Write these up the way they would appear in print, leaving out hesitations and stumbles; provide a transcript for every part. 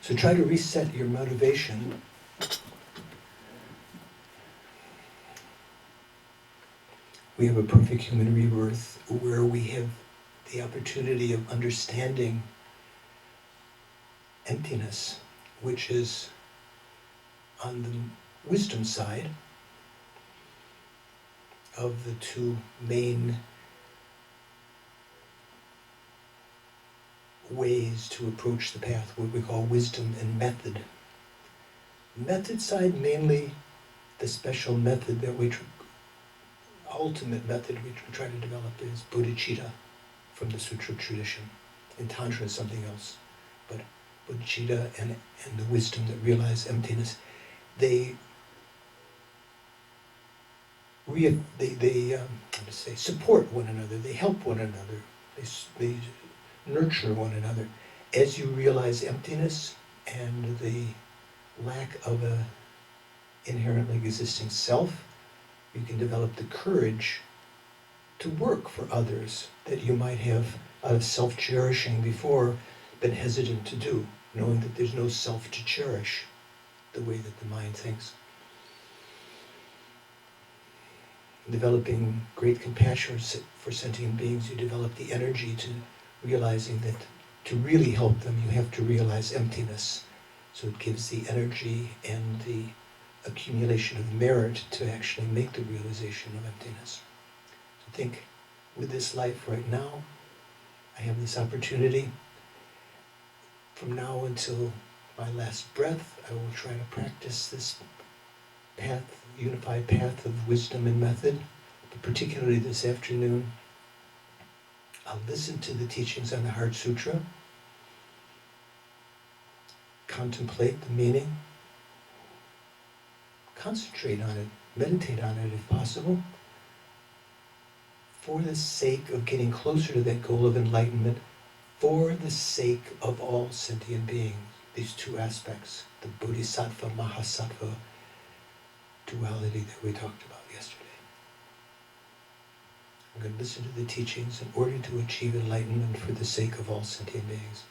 So try to reset your motivation. We have a perfect human rebirth where we have the opportunity of understanding emptiness, which is on the wisdom side of the two main ways to approach the path, what we call wisdom and method. Method side, mainly the special method that ultimate method we try to develop is bodhicitta from the Sutra tradition. In Tantra is something else, but bodhicitta and the wisdom that realize emptiness, they support one another, they help one another, they nurture one another. As you realize emptiness and the lack of a inherently existing self, you can develop the courage to work for others that you might have, out of self-cherishing before, been hesitant to do, knowing that there's no self to cherish the way that the mind thinks. Developing great compassion for sentient beings, you develop the energy to realizing that to really help them, you have to realize emptiness. So it gives the energy and the accumulation of merit to actually make the realization of emptiness. So think, with this life right now, I have this opportunity. From now until my last breath, I will try to practice this path, unified path of wisdom and method, but particularly this afternoon, I'll listen to the teachings on the Heart Sutra, contemplate the meaning, concentrate on it, meditate on it if possible, for the sake of getting closer to that goal of enlightenment, for the sake of all sentient beings. These two aspects, the Bodhisattva, Mahasattva duality that we talked about yesterday. I'm going to listen to the teachings in order to achieve enlightenment for the sake of all sentient beings.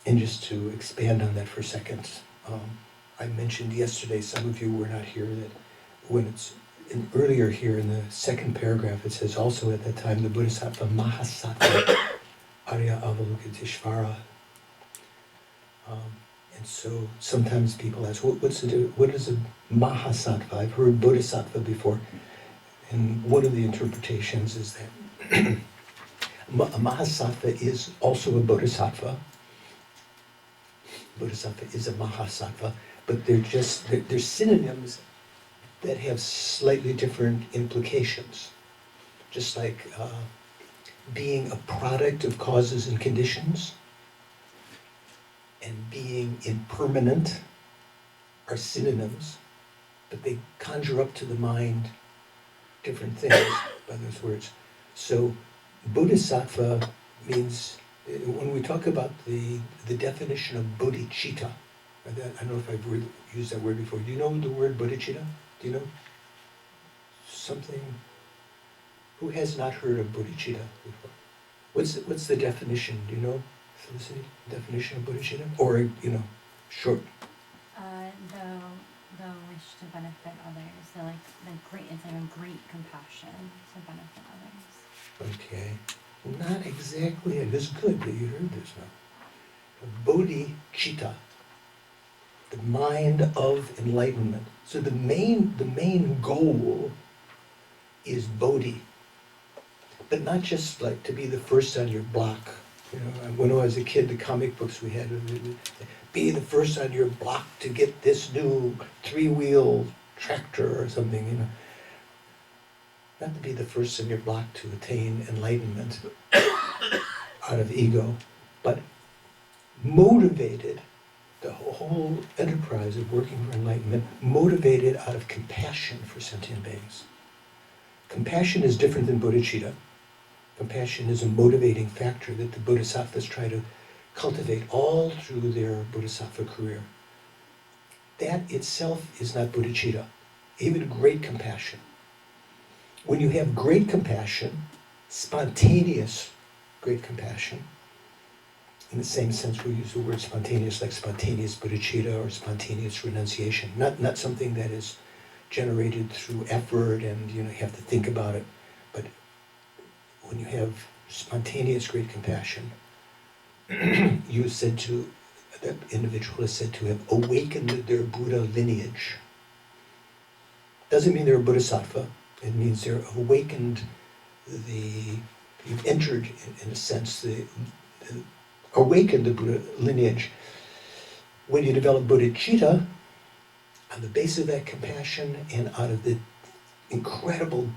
And just to expand on that for a second, I mentioned yesterday, some of you were not here, that when it's earlier here in the second paragraph, it says also at that time the Bodhisattva Mahasattva Arya Avalokiteshvara. And so sometimes people ask, what is a Mahasattva? I've heard Bodhisattva before. And one of the interpretations is that a Mahasattva is also a Bodhisattva. Bodhisattva is a Mahasattva, but they're synonyms that have slightly different implications. Just like being a product of causes and conditions and being impermanent are synonyms, but they conjure up to the mind different things by those words. So Bodhisattva means, when we talk about the definition of bodhicitta, I don't know if I've used that word before. Do you know the word bodhicitta? Do you know something? Who has not heard of bodhicitta before? What's the definition? Do you know, Felicity? Definition of bodhicitta? Or, short? The wish to benefit others. So it's like a great compassion to benefit others. Okay. Not exactly. It is good that you heard this now. Bodhicitta, the mind of enlightenment. So the main goal is bodhi, but not just like to be the first on your block. When I was a kid, the comic books we had, be the first on your block to get this new 3-wheel tractor or something. Not to be the first on your block to attain enlightenment out of ego, but motivated, the whole enterprise of working for enlightenment, motivated out of compassion for sentient beings. Compassion is different than bodhicitta. Compassion is a motivating factor that the bodhisattvas try to cultivate all through their bodhisattva career. That itself is not bodhicitta, even great compassion. When you have great compassion, spontaneous great compassion. In the same sense, we use the word spontaneous, like spontaneous bodhicitta or spontaneous renunciation. Not something that is generated through effort and you have to think about it, but when you have spontaneous great compassion, you said to, that individual is said to have awakened their Buddha lineage. Doesn't mean they're a bodhisattva. It means they're awakened you've entered, in a sense, awakened the Buddha lineage. When you develop bodhicitta, on the basis of that compassion and out of the incredible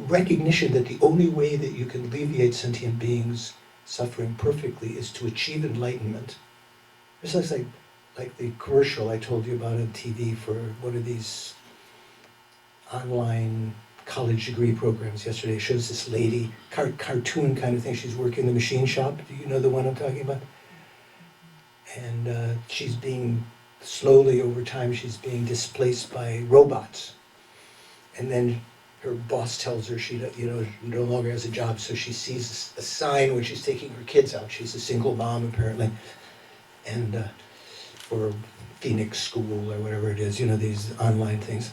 recognition that the only way that you can alleviate sentient beings suffering perfectly is to achieve enlightenment. It's like the commercial I told you about on TV for one of these online college degree programs yesterday. It shows this lady, cartoon kind of thing, she's working in the machine shop. Do you know the one I'm talking about? And she's being, slowly over time, she's being displaced by robots. And then her boss tells her she no longer has a job, so she sees a sign when she's taking her kids out. She's a single mom, apparently. And for Phoenix School or whatever it is, these online things.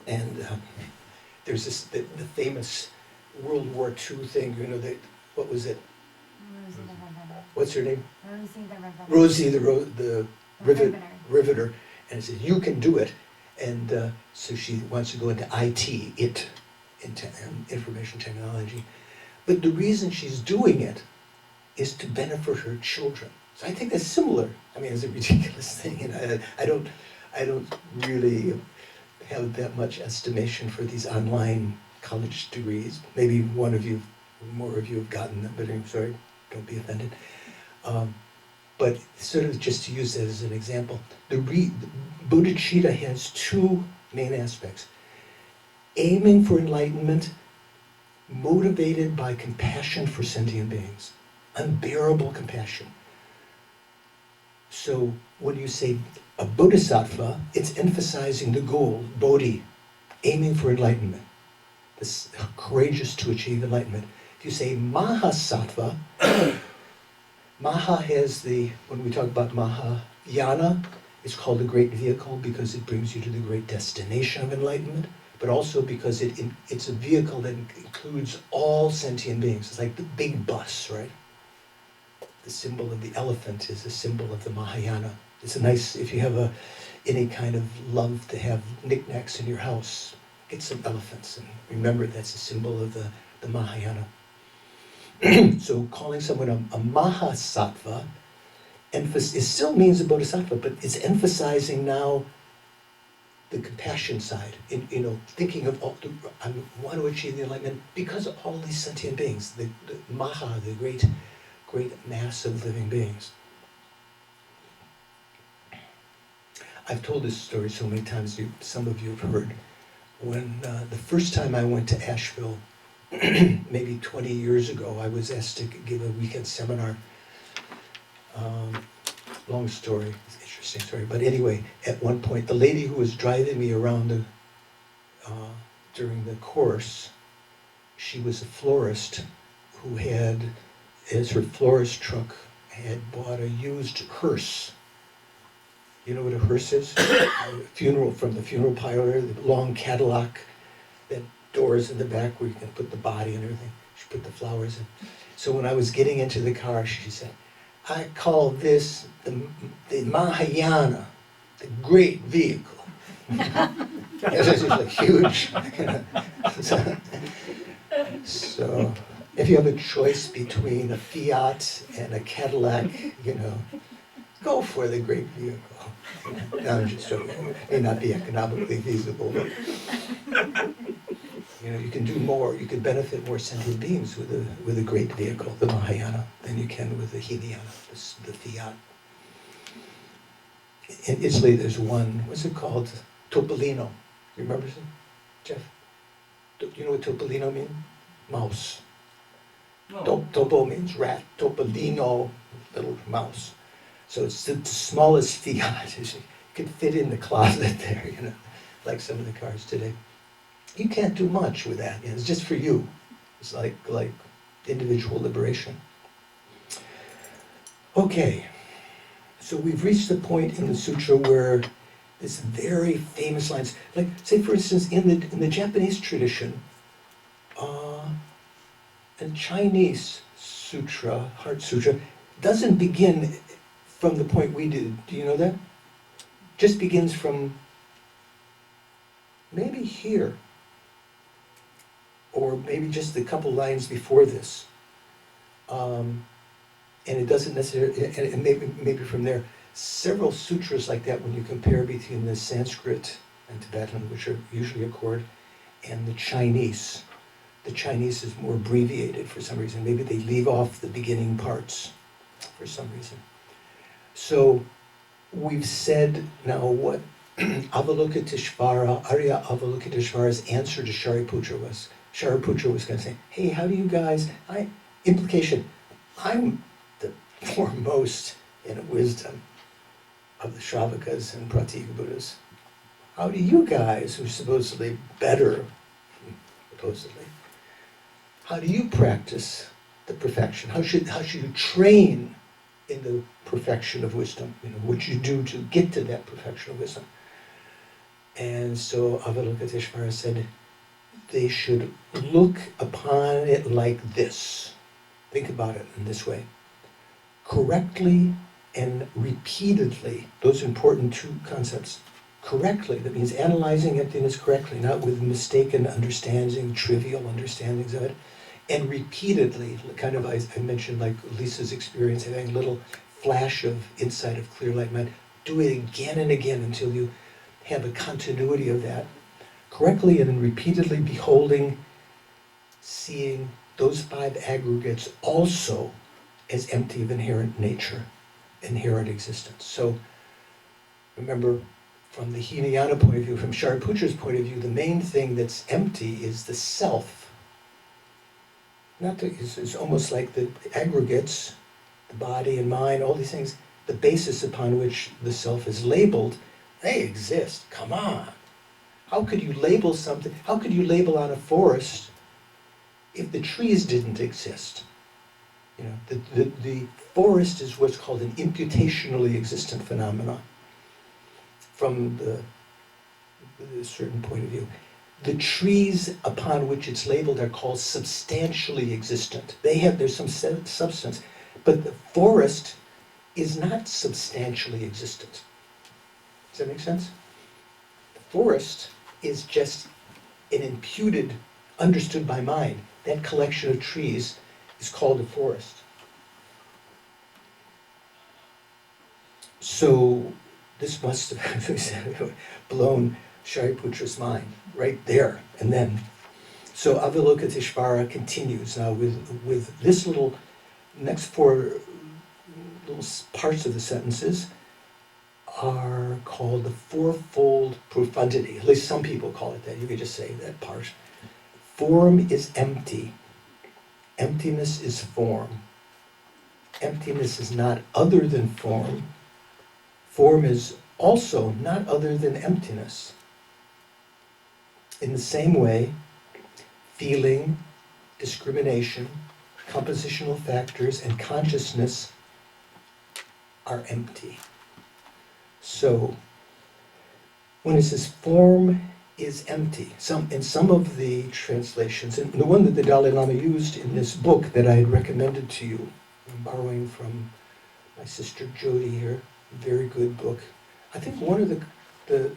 And there's the famous World War II thing, what was it? Rosie the Riveter. What's her name? Rosie the Riveter. Rosie the Riveter. And it says, you can do it. And so she wants to go into into information technology. But the reason she's doing it is to benefit her children. So I think that's similar. I mean, it's a ridiculous thing, and I don't really have that much estimation for these online college degrees. Maybe more of you have gotten them, but I'm sorry, don't be offended. But sort of just to use that as an example, the bodhicitta has two main aspects. Aiming for enlightenment, motivated by compassion for sentient beings. Unbearable compassion. So when you say a bodhisattva, it's emphasizing the goal, bodhi, aiming for enlightenment. This courageous to achieve enlightenment. If you say mahasattva, Maha has when we talk about Mahayana, it's called the great vehicle because it brings you to the great destination of enlightenment, but also because it's a vehicle that includes all sentient beings. It's like the big bus, right? The symbol of the elephant is a symbol of the Mahayana. It's a nice, if you have any kind of love to have knickknacks in your house, get some elephants and remember that's a symbol of the Mahayana. So calling someone a mahasattva, it still means a bodhisattva, but it's emphasizing now the compassion side. Thinking of I want to achieve the enlightenment because of all these sentient beings, the maha, the great mass of living beings. I've told this story so many times, some of you have heard. When the first time I went to Asheville, maybe 20 years ago, I was asked to give a weekend seminar. Long story, interesting story. But anyway, at one point, the lady who was driving me around during the course, she was a florist who had, as her florist truck, had bought a used hearse. You know what a hearse is? From the funeral parlor, the long Cadillac, that doors in the back where you can put the body and everything. She put the flowers in. So when I was getting into the car, she said, I call this the Mahayana, the great vehicle. It's like huge. So if you have a choice between a Fiat and a Cadillac, go for the great vehicle. No, I'm just joking. It may not be economically feasible, but you can do more. You can benefit more sentient beings with a great vehicle, the Mahayana, than you can with the Hinayana, the Fiat. In Italy, there's one. What's it called? Topolino. You remember it, Jeff? Do you know what Topolino means? Mouse. Oh. Topo means rat. Topolino, little mouse. So it's the smallest Fiat. You could fit in the closet there, like some of the cars today. You can't do much with that. It's just for you. It's like individual liberation. Okay, so we've reached the point in the sutra where this very famous lines, like say for instance in the Japanese tradition, and Chinese sutra, Heart Sutra, doesn't begin from the point we did. Do you know that? Just begins from maybe here, or maybe just a couple lines before this. And it doesn't necessarily, and maybe from there. Several sutras like that, when you compare between the Sanskrit and Tibetan, which are usually a chord, and the Chinese. The Chinese is more abbreviated for some reason. Maybe they leave off the beginning parts for some reason. So we've said now what Avalokiteshvara, Arya Avalokiteshvara's answer to Shariputra was. Shariputra was going to say, hey, how do you guys, implication, I'm the foremost in wisdom of the Shravakas and Pratyeka Buddhas. How do you guys, who are supposedly better, supposedly, how do you practice the perfection? How should you train in the perfection of wisdom? You know, what you do to get to that perfection of wisdom. And so Avalokiteshvara said, they should look upon it like this. Think about it in this way. Correctly and repeatedly, those are important two concepts. Correctly, that means analyzing emptiness correctly, not with mistaken understanding, trivial understandings of it. And repeatedly, kind of, I mentioned like Lisa's experience, having a little flash of insight of clear light mind. Do it again and again until you have a continuity of that. Correctly and then repeatedly beholding, seeing those five aggregates also as empty of inherent nature, inherent existence. So remember, from the Hinayana point of view, from Shariputra's point of view, the main thing that's empty is the self. It's almost like the aggregates, the body and mind, all these things, the basis upon which the self is labeled, they exist. Come on. How could you label something? How could you label on a forest if the trees didn't exist? You know, the forest is what's called an imputationally existent phenomenon from the certain point of view. The trees upon which it's labeled are called substantially existent. There's some substance, but the forest is not substantially existent. Does that make sense? The forest is just an imputed, understood by mind. That collection of trees is called a forest. So this must have blown Shariputra's mind right there and then. So Avalokiteshvara continues now with this little, next four little parts of the sentences are called the fourfold profundity. At least some people call it that. You could just say that part. Form is empty. Emptiness is form. Emptiness is not other than form. Form is also not other than emptiness. In the same way, feeling, discrimination, compositional factors, and consciousness are empty. So, when it says form is empty, in some of the translations, and the one that the Dalai Lama used in this book that I had recommended to you, I'm borrowing from my sister Jody here, very good book. I think one of the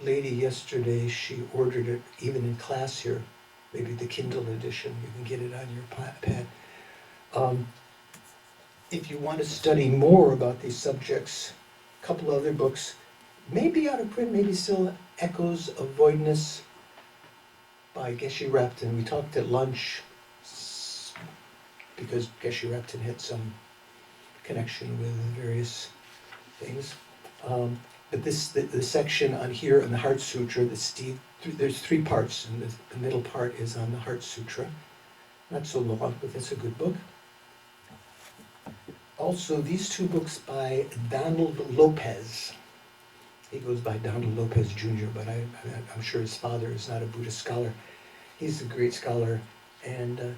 lady yesterday, she ordered it even in class here, maybe the Kindle edition, you can get it on your pad. If you want to study more about these subjects, a couple other books, maybe out of print, maybe still Echoes of Voidness by Geshe Repton. We talked at lunch because Geshe Repton had some connection with various things. But the section on here on the Heart Sutra, there's three parts, and the middle part is on the Heart Sutra. Not so long, but that's a good book. Also, these two books by Donald Lopez. He goes by Donald Lopez Jr., but I'm sure his father is not a Buddhist scholar. He's a great scholar, and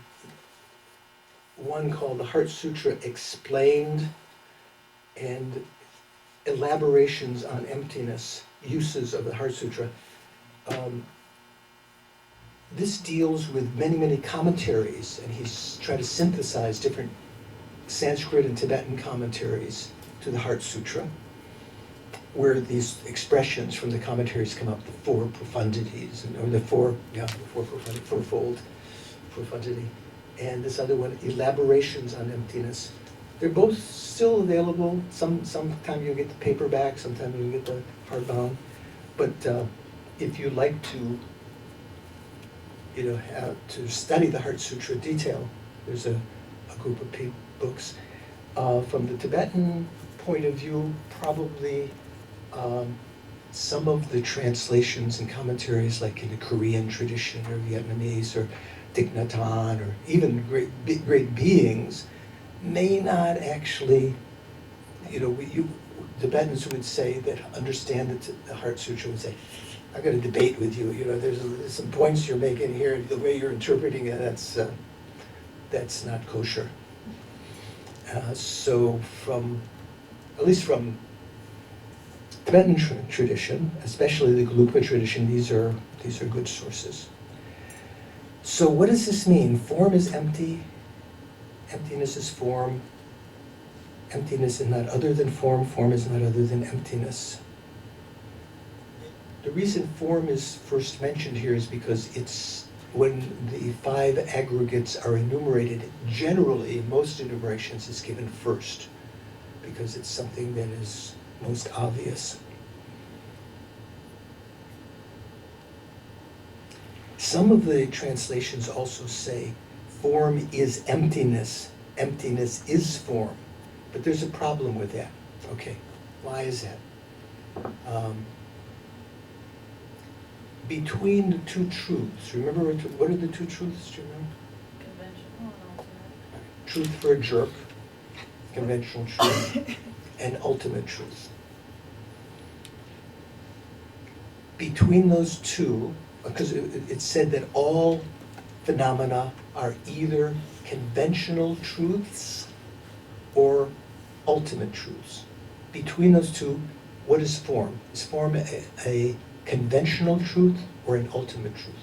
one called the Heart Sutra Explained and Elaborations on Emptiness, Uses of the Heart Sutra. This deals with many, many commentaries, and he's trying to synthesize different Sanskrit and Tibetan commentaries to the Heart Sutra, where these expressions from the commentaries come up, the four profundities, or the fourfold profundity. And this other one, Elaborations on Emptiness. They're both still available. Sometime you'll get the paperback, sometime you'll get the hardbound. But if you like to, to study the Heart Sutra detail, there's a group of books. From the Tibetan point of view, probably some of the translations and commentaries, like in the Korean tradition or Vietnamese or Thich Nhat Hanh, or even great beings, may not actually, Tibetans would say that understand the Heart Sutra would say, I've got a debate with you. There's some points you're making here. The way you're interpreting it, that's not kosher. So at least from Tibetan tradition, especially the Gelugpa tradition, these are good sources. So what does this mean? Form is empty. Emptiness is form. Emptiness is not other than form. Form is not other than emptiness. The reason form is first mentioned here is because it's when the 5 aggregates are enumerated, generally, most enumerations is given first, because it's something that is most obvious. Some of the translations also say form is emptiness, emptiness is form. But there's a problem with that. Okay, why is that? Between the two truths, remember what are the two truths, do you remember? Conventional and alternate. Truth for a jerk, conventional truth, and ultimate truth. Between those two, because it's said that all phenomena are either conventional truths or ultimate truths. Between those two, what is form? Is form a conventional truth or an ultimate truth?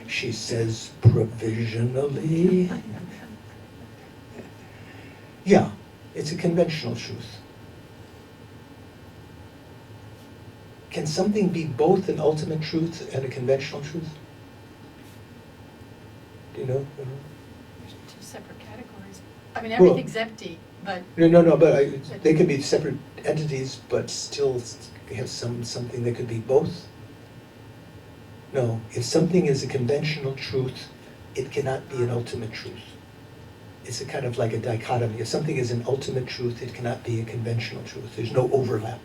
She says provisionally. Yeah, it's a conventional truth. Can something be both an ultimate truth and a conventional truth? Do you know? There's 2 separate categories. I mean, everything's empty, but No, but they can be separate entities, but still have something that could be both. No, if something is a conventional truth, it cannot be an ultimate truth. It's a kind of like a dichotomy. If something is an ultimate truth, it cannot be a conventional truth. There's no overlap.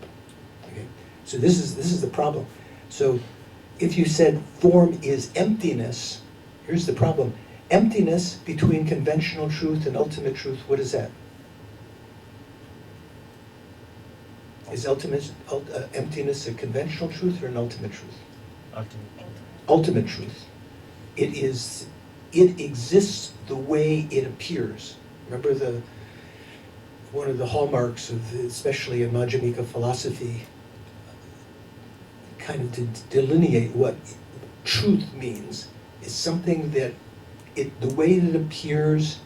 Okay? So this is the problem. So if you said form is emptiness, here's the problem. Emptiness between conventional truth and ultimate truth, what is that? Is emptiness a conventional truth or an ultimate truth? Ultimate truth. It exists the way it appears. Remember one of the hallmarks of, especially in Madhyamika philosophy, kind of to delineate what truth means, is something that the way it appears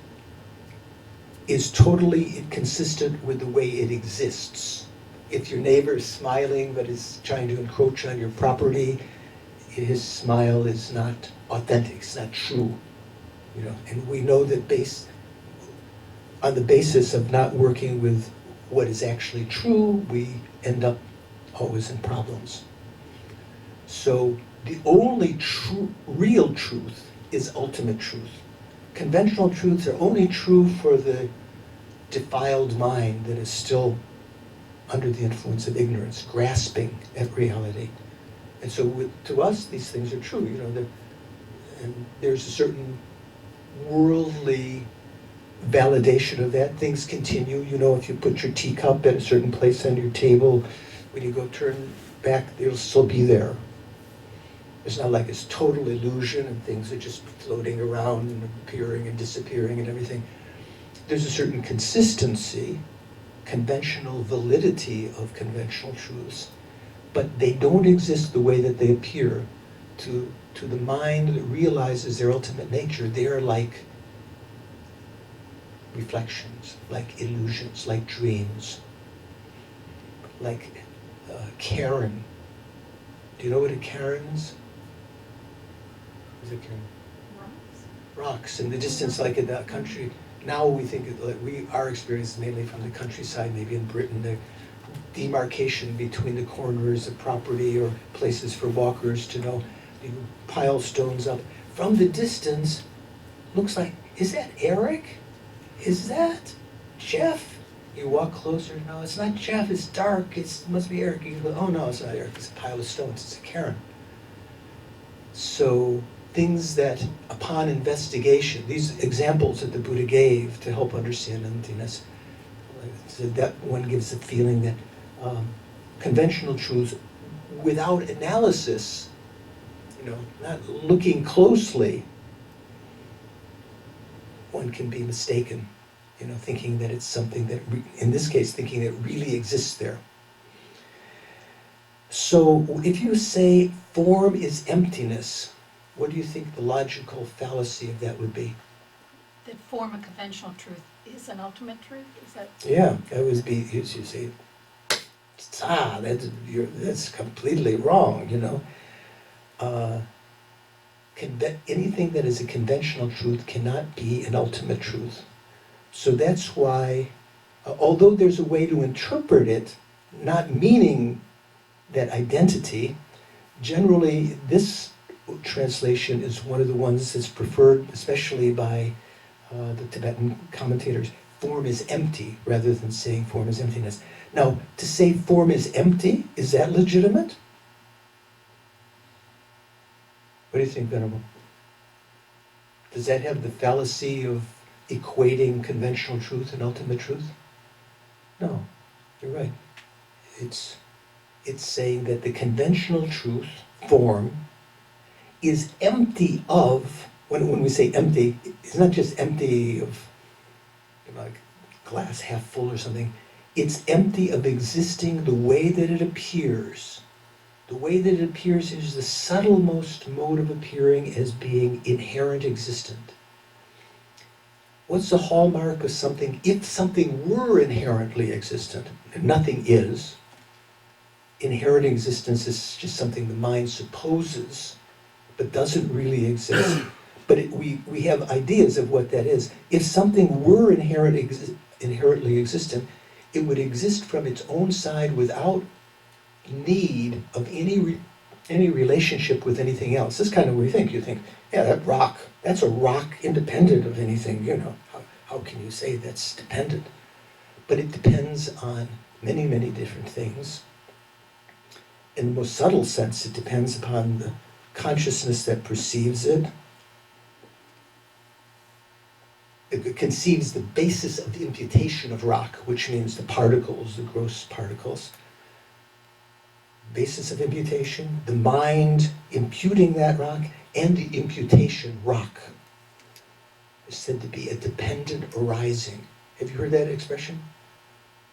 is totally consistent with the way it exists. If your neighbor is smiling but is trying to encroach on your property, his smile is not authentic, it's not true. And we know that on the basis of not working with what is actually true, we end up always in problems. So the only real truth is ultimate truth. Conventional truths are only true for the defiled mind that is still under the influence of ignorance, grasping at reality. And so to us, these things are true. And there's a certain worldly validation of that. Things continue. If you put your teacup at a certain place on your table, when you go turn back, it'll still be there. It's not like it's total illusion and things are just floating around and appearing and disappearing and everything. There's a certain consistency, conventional validity of conventional truths, but they don't exist the way that they appear to the mind that realizes their ultimate nature. They are like reflections, like illusions, like dreams, like Karen. Do you know what a Karen is? What is a Karen? Rocks in the distance, like in that country. Now we think our experience is mainly from the countryside, maybe in Britain, the demarcation between the corners of property or places for walkers to know. You pile stones up. From the distance, looks like, is that Eric? Is that Jeff? You walk closer, no, it's not Jeff, it's dark, it must be Eric. You go, oh no, it's not Eric, it's a pile of stones, it's a Karen. So things that, upon investigation, these examples that the Buddha gave to help understand emptiness, so that one gives the feeling that conventional truths, without analysis, not looking closely, one can be mistaken, thinking that it's something that, in this case, thinking that it really exists there. So if you say form is emptiness, what do you think the logical fallacy of that would be? That form of conventional truth is an ultimate truth? Is that? Yeah, that would be, you say, that's completely wrong, anything that is a conventional truth cannot be an ultimate truth. So that's why, although there's a way to interpret it, not meaning that identity, generally this translation is one of the ones that's preferred, especially by the Tibetan commentators. Form is empty, rather than saying form is emptiness. Now, to say form is empty, is that legitimate? What do you think, Venerable? Does that have the fallacy of equating conventional truth and ultimate truth? No, you're right. It's saying that the conventional truth, form, is empty of, when we say empty, it's not just empty of, like glass half full or something. It's empty of existing the way that it appears. The way that it appears is the subtlemost mode of appearing as being inherent existent. What's the hallmark of something? If something were inherently existent, and nothing is, inherent existence is just something the mind supposes, but doesn't really exist. But we have ideas of what that is. If something were inherently existent, it would exist from its own side without need of any relationship with anything else. This is kind of what you think. You think, yeah, that rock, that's a rock independent of anything, How can you say that's dependent? But it depends on many, many different things. In the most subtle sense, it depends upon the consciousness that perceives it. It conceives the basis of the imputation of rock, which means the particles, the gross particles. Basis of imputation, the mind imputing that rock, and the imputation rock is said to be a dependent arising. Have you heard that expression?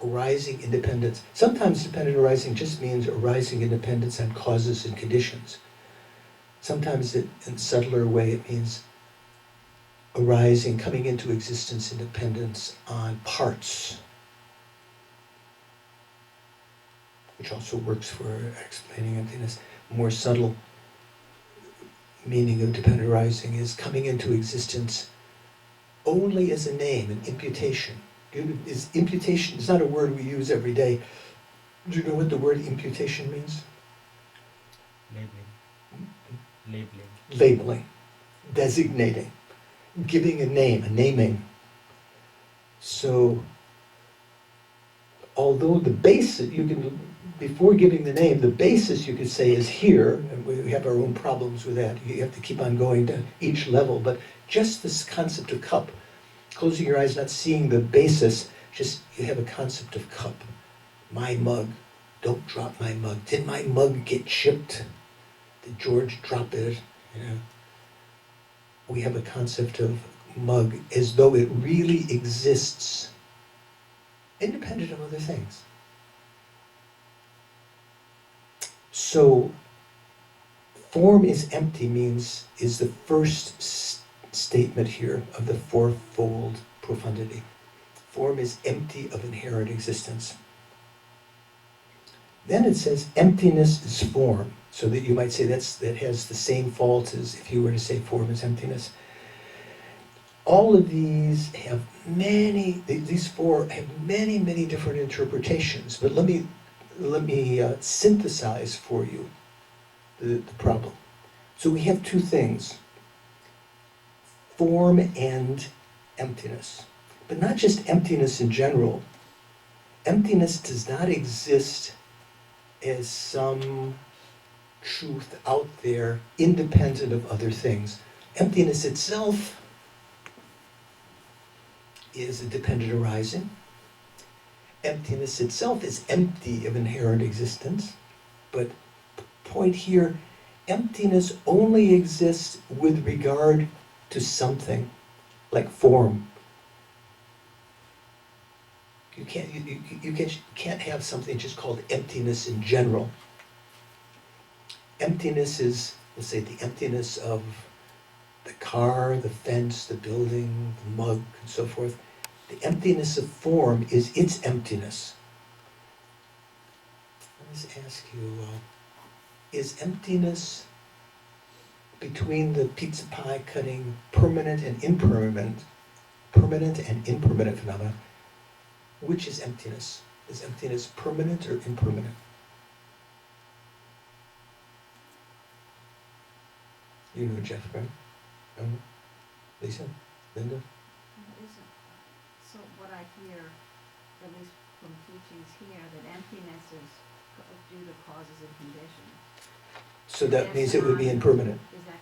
Arising independence. Sometimes dependent arising just means arising independence on causes and conditions. Sometimes in a subtler way it means arising, coming into existence independence on parts, which also works for explaining emptiness. More subtle meaning of dependent arising is coming into existence only as a name, an imputation. Imputation is not a word we use every day. Do you know what the word imputation means? Labeling, designating, giving a name, a naming. So, although the basis, before giving the name, the basis you could say is here, and we have our own problems with that. You have to keep on going to each level, but just this concept of cup, closing your eyes, not seeing the basis, just you have a concept of cup. My mug, don't drop my mug. Did my mug get chipped? Did George drop it? You know, we have a concept of mug as though it really exists, independent of other things. So, form is empty is the first statement here of the fourfold profundity. Form is empty of inherent existence. Then it says emptiness is form, so that you might say that has the same fault as if you were to say form is emptiness. All of these have these four have many, many different interpretations, but let me synthesize for you the problem. So we have two things, form and emptiness. But not just emptiness in general. Emptiness does not exist as some truth out there independent of other things. Emptiness itself is a dependent arising. Emptiness itself is empty of inherent existence. But point here, emptiness only exists with regard to something, like form. You can't have something just called emptiness in general. Emptiness is, let's say, the emptiness of the car, the fence, the building, the mug, and so forth. The emptiness of form is its emptiness. Let me ask you, is emptiness between the pizza pie cutting permanent and impermanent phenomena? Which is emptiness? Is emptiness permanent or impermanent? You know Jeff, right? Lisa? Linda? So what I hear, at least from teachings here, that emptiness is due to causes and conditions. So that means it would be impermanent. Is that,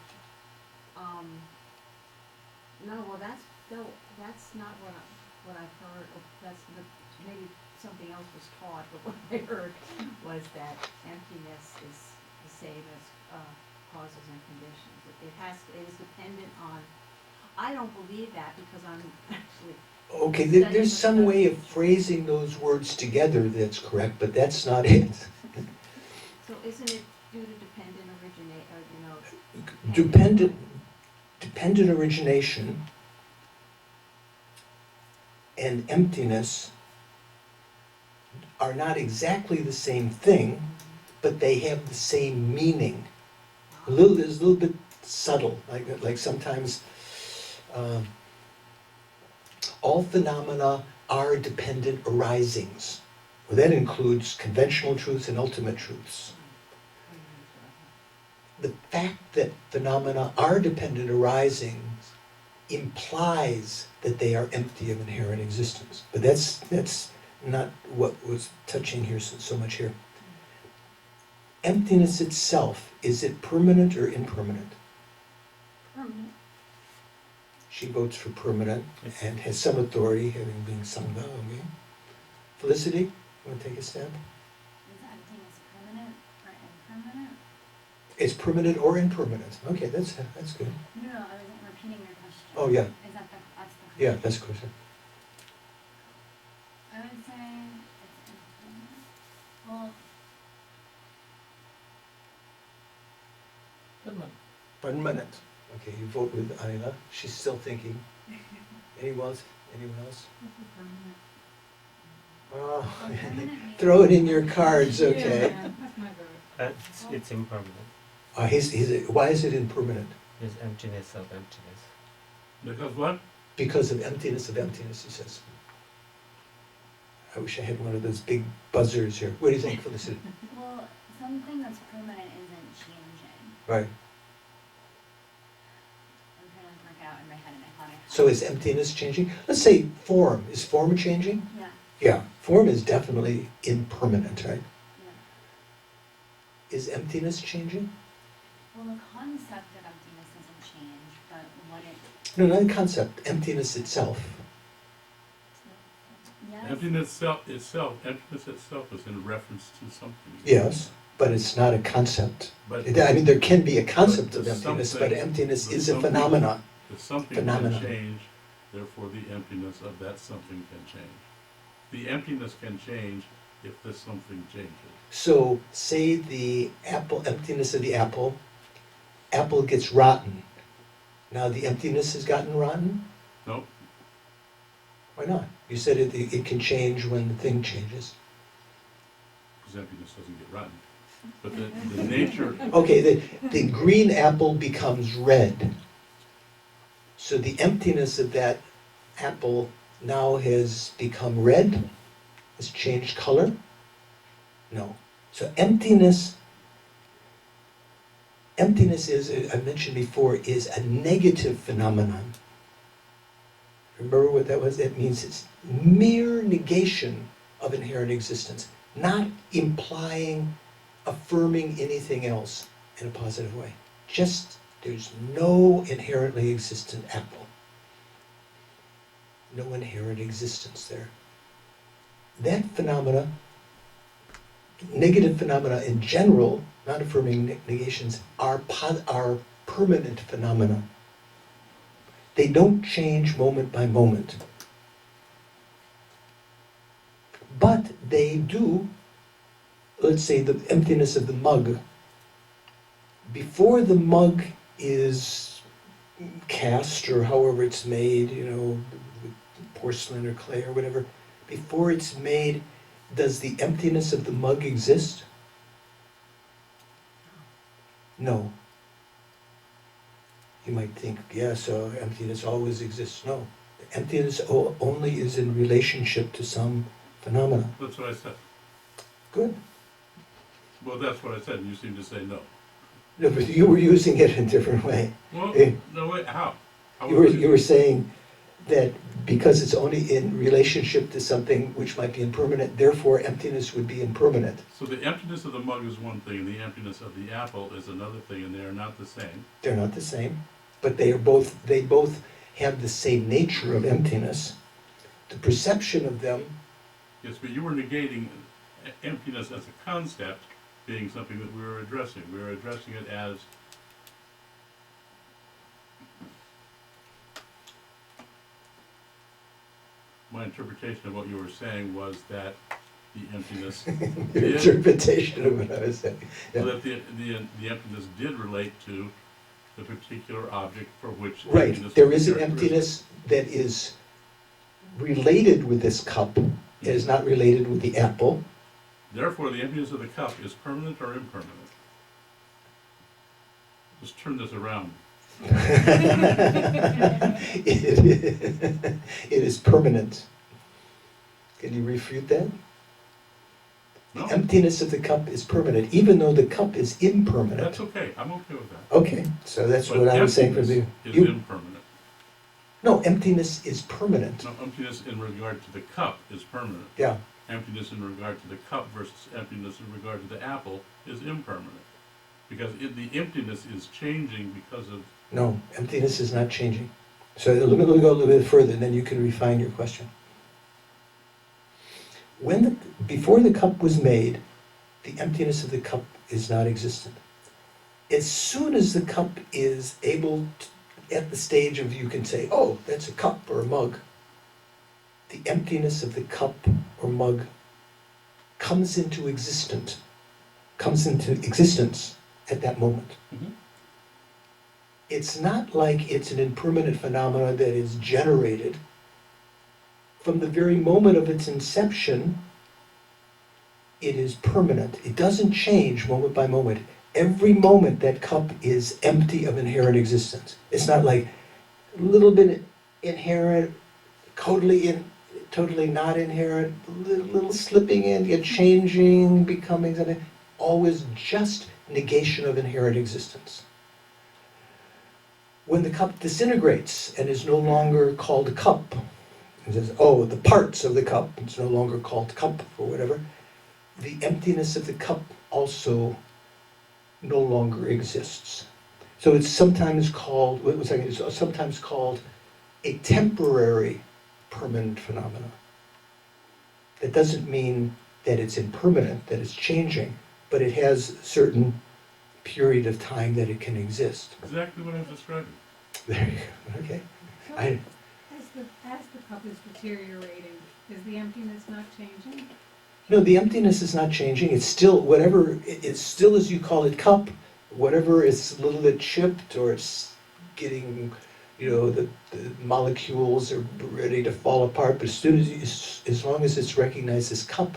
no, well, that's not what I've heard, or maybe something else was taught, but what I heard was that emptiness is the same as causes and conditions. It is dependent on, I don't believe that because I'm actually. Okay, there's some way of phrasing those words together that's correct, but that's not it. So isn't it due to dependent Dependent origination and emptiness are not exactly the same thing, but they have the same meaning. It's a little bit subtle, like sometimes all phenomena are dependent arisings. Well, that includes conventional truths and ultimate truths. The fact that phenomena are dependent arisings implies that they are empty of inherent existence. But that's not what was touching here so much here. Emptiness itself, is it permanent or impermanent? Permanent. She votes for permanent and has some authority, having been Sangha. Okay. Felicity, you want to take a stab? Is emptiness permanent or impermanent? It's permanent or impermanent. Okay, that's good. No, I was repeating your question. Oh, yeah. Is that that's the question? Yeah, that's the question. I would say it's impermanent. Well, Permanent. Okay, you vote with Aina. She's still thinking. Anyone else? permanent. Oh, Permanent throw it in your cards, okay. Yeah, that's my vote. It's impermanent. Why is it impermanent? It's emptiness of emptiness. Because what? Because of emptiness, he says. I wish I had one of those big buzzers here. What do you think, Felicity? Well, something that's permanent isn't changing. Right. I'm trying to work out in my head, and I thought I had. So is emptiness changing? Let's say form. Is form changing? Yeah. Yeah, form is definitely impermanent, right? Yeah. Is emptiness changing? Well, the concept of emptiness doesn't change, but what it. No, not the concept. Emptiness itself. Yes. Emptiness itself is in reference to something. Yes. but it's not a concept. But I mean, there can be a concept But of the emptiness, but something- emptiness the is a something- phenomenon. if something Phenomenon. can change, therefore the emptiness of that something can change. The emptiness can change if this something changes. So, say the emptiness of the apple gets rotten. Now the emptiness has gotten rotten? Nope, Why not? You said it can change when the thing changes. because emptiness doesn't get rotten. But the nature, Okay, the green apple becomes red. So the emptiness of that apple now has become red? Has changed color? No. So emptiness is, I mentioned before, is a negative phenomenon. Remember what that was? That means it's mere negation of inherent existence, not implying, affirming anything else in a positive way. Just there's no inherently existent apple. No inherent existence there. That phenomena, negative phenomena in general, not affirming negations, are permanent phenomena. They don't change moment by moment. But they do, let's say the emptiness of the mug. Before the mug is cast, or however it's made, with porcelain or clay or whatever, before it's made, does the emptiness of the mug exist? No. You might think, yes, emptiness always exists. No. The emptiness only is in relationship to some phenomena. that's what I said. Good. Well, that's what I said, and you seem to say no. No, but you were using it in a different way. Well, Eh. no, wait, how? How You would were saying that because it's only in relationship to something which might be impermanent, therefore emptiness would be impermanent. So the emptiness of the mug is one thing, and the emptiness of the apple is another thing, and they are not the same. They're not the same, but they both have the same nature of emptiness. The perception of them, Yes, but you were negating emptiness as a concept being something that we were addressing. We were addressing it as my interpretation of what you were saying was that the emptiness your did, interpretation of what I was saying. so Yeah. that the emptiness did relate to the particular object for which Right, emptiness there was is an characteristic. emptiness that is related with this cup. It is not related with the apple. Therefore, the emptiness of the cup is permanent or impermanent. Just turn this around. It is permanent. Can you refute that? No, The emptiness of the cup is permanent, even though the cup is impermanent. that's okay. I'm okay with that. Okay, so that's But what I was saying for the. emptiness is impermanent. No, emptiness is permanent. No, emptiness in regard to the cup is permanent. Yeah, Emptiness in regard to the cup versus emptiness in regard to the apple is impermanent. Because the emptiness is changing because of, no, emptiness is not changing. So let me go a little bit further, and then you can refine your question. Before the cup was made, the emptiness of the cup is not existent. As soon as the cup is able to, at the stage of you can say, oh, that's a cup or a mug, the emptiness of the cup or mug comes into existence at that moment. It's not like it's an impermanent phenomenon that is generated. From the very moment of its inception, it is permanent. It doesn't change moment by moment. Every moment that cup is empty of inherent existence. It's not like a little bit inherent, totally not inherent, little slipping in, yet changing, becoming something. Always just negation of inherent existence. When the cup disintegrates and is no longer called a cup, it says, oh, the parts of the cup, it's no longer called cup or whatever, the emptiness of the cup also no longer exists. So it's sometimes called, it's sometimes called a temporary permanent phenomenon. That doesn't mean that it's impermanent, that it's changing, but it has a certain period of time that it can exist. Exactly what I'm describing. There you go, okay. So, I, as the cup is deteriorating, is the emptiness not changing? no, the emptiness is not changing, it's still, whatever, it's still as you call it cup, whatever is a little bit chipped or it's getting, you know, the molecules are ready to fall apart, but as soon as, as long as it's recognized as cup,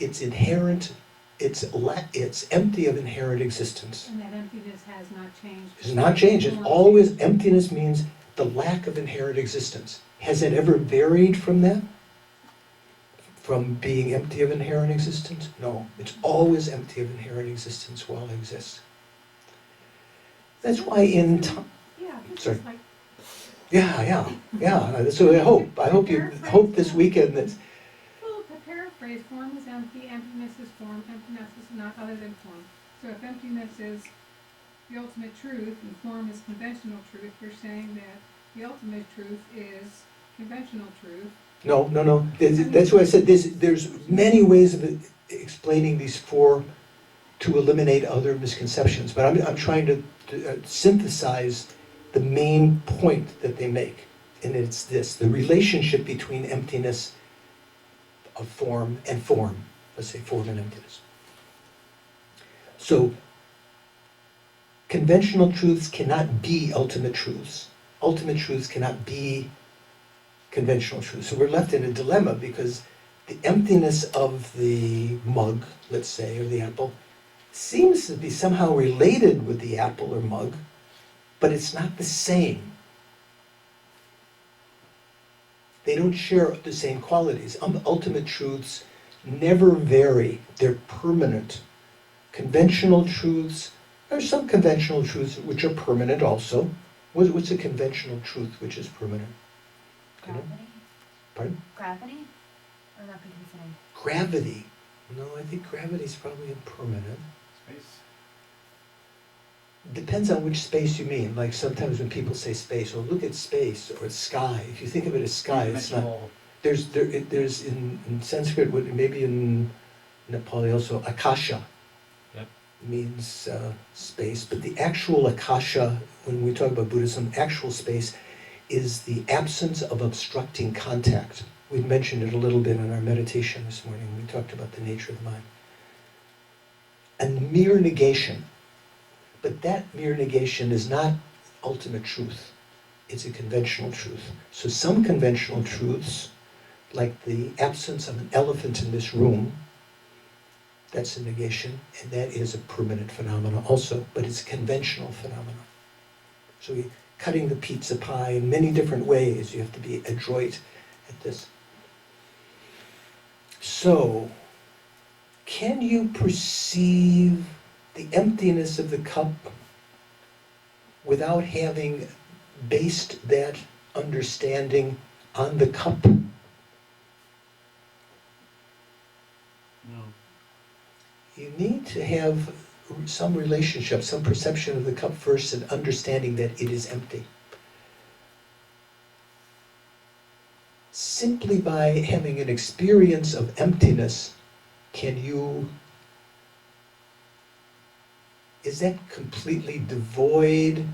it's inherent, it's empty of inherent existence. And that emptiness has not changed? It's not changed, it's always, emptiness means the lack of inherent existence. Has it ever varied from that? From being empty of inherent existence? No, it's always empty of inherent existence while it exists. That's why in time, Yeah, this Sorry. is like, yeah. So I hope this weekend that, well, to paraphrase, form is empty, emptiness is form, emptiness is not other than form. So if emptiness is the ultimate truth and form is conventional truth, you're saying that the ultimate truth is conventional truth. no. That's why I said there's many ways of explaining these four to eliminate other misconceptions, but I'm trying to synthesize the main point that they make, and it's this: the relationship between emptiness of form and form. Let's say form and emptiness. So conventional truths cannot be ultimate truths. Ultimate truths cannot be conventional truths. So we're left in a dilemma because the emptiness of the mug, let's say, or the apple, seems to be somehow related with the apple or mug, but it's not the same. They don't share the same qualities. Ultimate truths never vary. They're permanent. Conventional truths, there are some conventional truths which are permanent also. What's a conventional truth which is permanent? You know? Gravity? Pardon? Gravity? Or not be considered? Gravity. No, I think gravity is probably impermanent. Space. Depends on which space you mean. Like sometimes when people say space, or look at space, or sky. If you think of it as sky, it's not. There's in Sanskrit, maybe in Nepali also, akasha. Yep. Means space, but the actual akasha, when we talk about Buddhism, actual space is the absence of obstructing contact. We mentioned it a little bit in our meditation this morning. We talked about the nature of the mind. And mere negation. But that mere negation is not ultimate truth. It's a conventional truth. So some conventional truths, like the absence of an elephant in this room, that's a negation, and that is a permanent phenomenon also, but it's a conventional phenomenon. So you're cutting the pizza pie in many different ways. You have to be adroit at this. So, can you perceive the emptiness of the cup without having based that understanding on the cup? No. You need to have some relationship, some perception of the cup first, and understanding that it is empty. Simply by having an experience of emptiness, is that completely devoid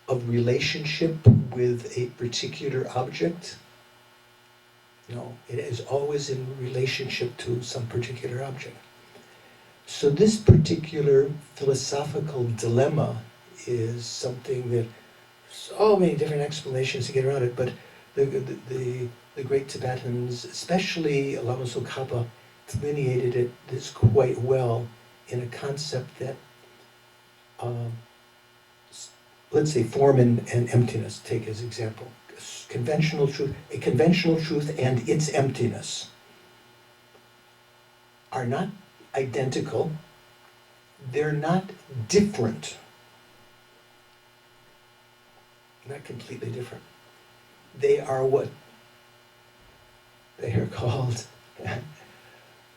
of relationship with a particular object? No, it is always in relationship to some particular object. So this particular philosophical dilemma is something that so many different explanations to get around it, but the great Tibetans, especially Lama Tsongkhapa, delineated this quite well in a concept that, let's say form and emptiness, take as example. A conventional truth and its emptiness are not identical, they're not different. Not completely different. They are what they are called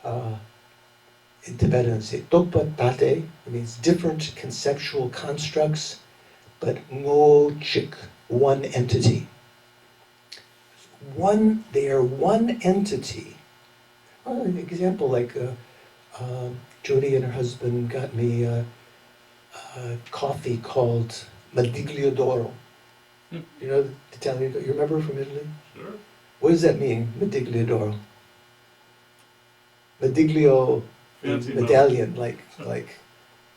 in Tibetan say tokpa tate, it means different conceptual constructs, but ngo chik, one entity. They are one entity. An example like Jody and her husband got me a coffee called Madiglio d'Oro. Hmm. You know the Italian, you remember from Italy? Sure. What does that mean, Madiglio d'Oro? Madiglio means Fancy medallion, like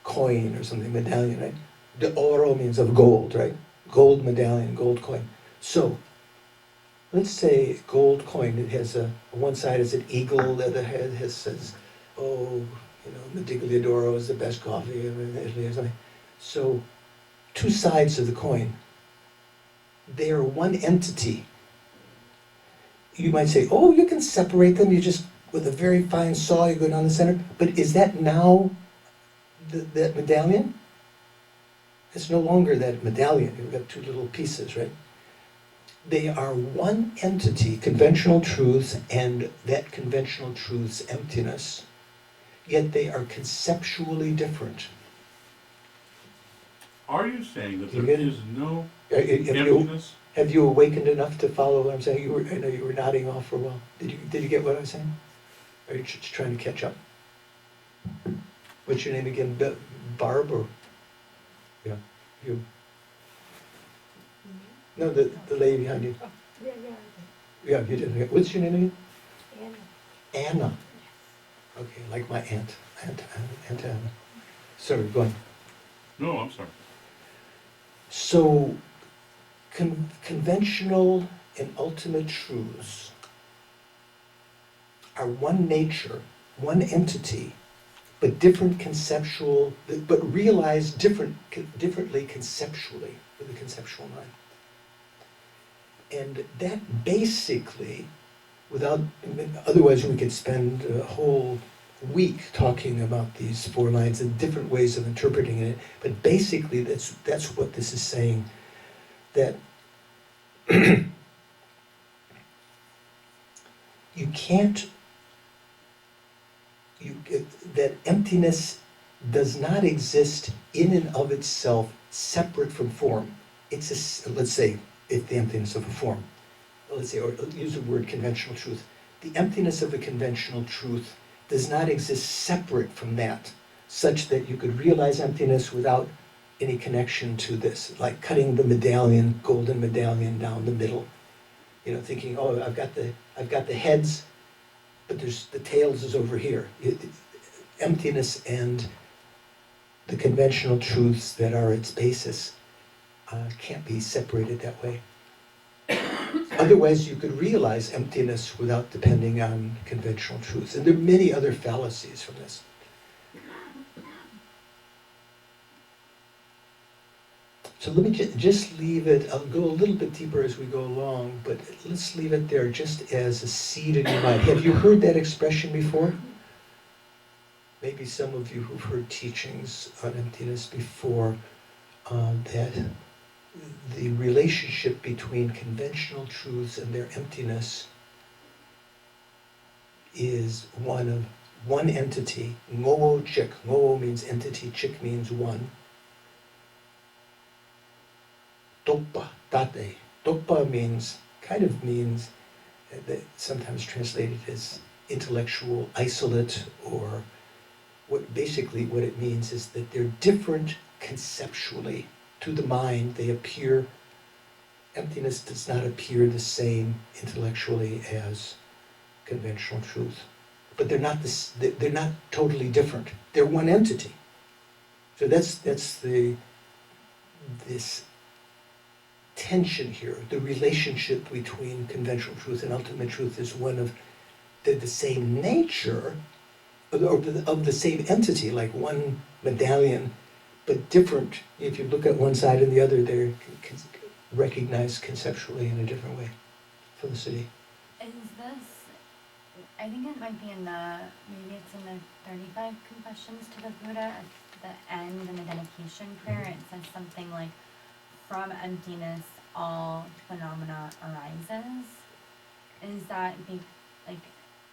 coin or something, medallion, right? D'Oro means of gold, right? Gold medallion, gold coin. So, let's say gold coin, it has one side is an eagle, the other head says, oh, you know, Madiglio d'Oro is the best coffee in Italy or something. So, two sides of the coin, they are one entity. You might say, oh, you can separate them, you just, with a very fine saw, you go down the center. But is that now that medallion? It's no longer that medallion, you've got two little pieces, right? They are one entity, conventional truths and that conventional truth's emptiness, yet they are conceptually different. Are you saying that You there get it? is no Have you, emptiness? have you awakened enough to follow what I'm saying? I know you were nodding off for a while. Did you get what I was saying? Or are you just trying to catch up? What's your name again? Barb or? Yeah, you. No, the lady behind you. Yeah, Yeah, you did. What's your name again? Anna. Anna. Okay, like my aunt. Aunt Anna. Sorry, go on. No, I'm sorry. So, conventional and ultimate truths are one nature, one entity, but different conceptual, but realized differently conceptually with the conceptual mind. And that basically, otherwise we could spend a whole week talking about these four lines and different ways of interpreting it, but basically that's what this is saying, that you can't, that emptiness does not exist in and of itself separate from form. It's let's say, if the emptiness of a form, let's say, or use the word conventional truth. The emptiness of a conventional truth does not exist separate from that, such that you could realize emptiness without any connection to this, like cutting the medallion, golden medallion down the middle. You know, thinking, oh, I've got the heads, but the tails is over here. Emptiness and the conventional truths that are its basis can't be separated that way. Otherwise, you could realize emptiness without depending on conventional truths. And there are many other fallacies from this. So let me just leave it, I'll go a little bit deeper as we go along, but let's leave it there just as a seed in your mind. Have you heard that expression before? Maybe some of you who've heard teachings on emptiness before, that the relationship between conventional truths and their emptiness is one entity. Ngowo chik. Ngowo means entity, chik means one. Tokpa, tate. Tokpa means, sometimes translated as intellectual isolate, or what it means is that they're different conceptually. To the mind, they appear, emptiness does not appear the same intellectually as conventional truth. But they're not totally different. They're one entity. So that's this tension here. The relationship between conventional truth and ultimate truth is one of the same nature, or of the same entity, like one medallion, but different. If you look at one side and the other, they're recognized conceptually in a different way. Felicity. Is this, I think it might be maybe it's in the 35 Confessions to the Buddha, at the end in the dedication prayer, it says something like, from emptiness all phenomena arises. Is that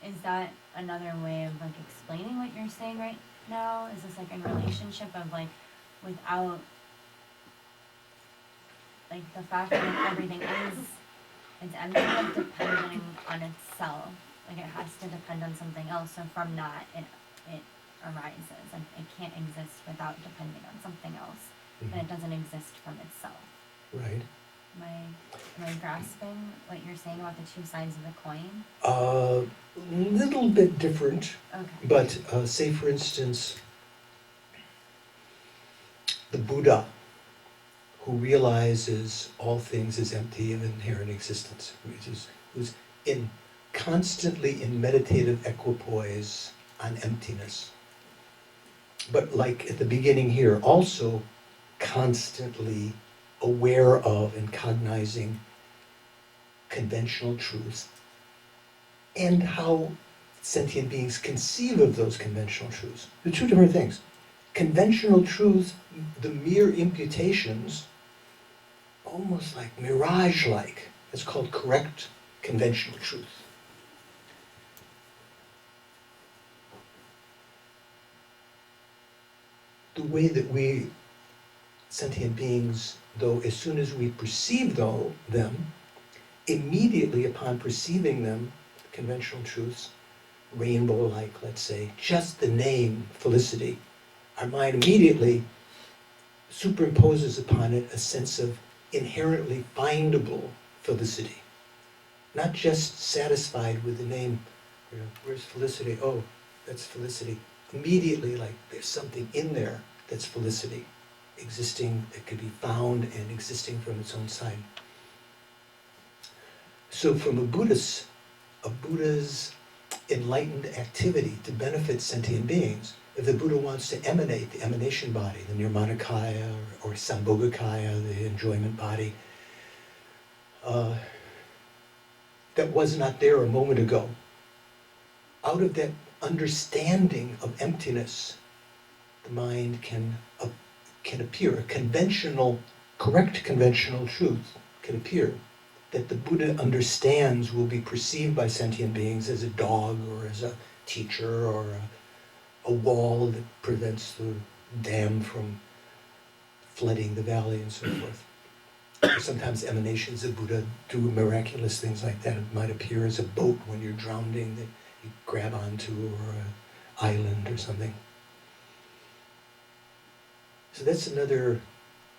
is that another way of like explaining what you're saying right now? Is this like in relationship of like, without, like the fact that everything it's empty of depending on itself, like it has to depend on something else, so from that it arises, and it can't exist without depending on something else, and it doesn't exist from itself. Right. Am I grasping what you're saying about the two sides of the coin? A little bit different, Okay. but say for instance, the Buddha, who realizes all things as empty of inherent existence, who's constantly in meditative equipoise on emptiness. But like at the beginning here, also constantly aware of and cognizing conventional truths and how sentient beings conceive of those conventional truths. They're two different things. Conventional truths, the mere imputations, almost like mirage-like. It's called correct conventional truth. The way that we sentient beings, though, as soon as we perceive them, immediately upon perceiving them, conventional truths, rainbow-like, let's say, just the name felicity, our mind immediately superimposes upon it a sense of inherently findable felicity. Not just satisfied with the name, where's felicity? Oh, that's felicity. Immediately, like there's something in there that's felicity, existing, that could be found and existing from its own side. So from a Buddha's enlightened activity to benefit sentient beings, if the Buddha wants to emanate the emanation body, the Nirmanakaya or Sambhogakaya, the enjoyment body, that was not there a moment ago, out of that understanding of emptiness, the mind can appear, a correct conventional truth can appear, that the Buddha understands will be perceived by sentient beings as a dog or as a teacher or a wall that prevents the dam from flooding the valley and so forth. Or sometimes emanations of Buddha do miraculous things like that. It might appear as a boat when you're drowning that you grab onto, or an island or something. So that's another,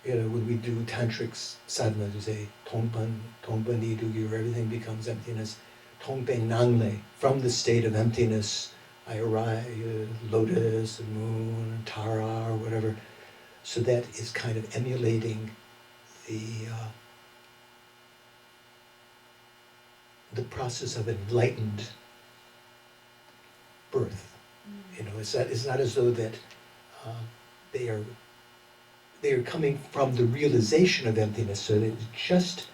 when we do tantric sadhana, we say, Tongpan nidugi, where everything becomes emptiness. Tongpen nangle, from the state of emptiness, I arrive, lotus, the moon, Tara, or whatever. So that is kind of emulating the process of enlightened birth. It's not as though that they are coming from the realization of emptiness, so that just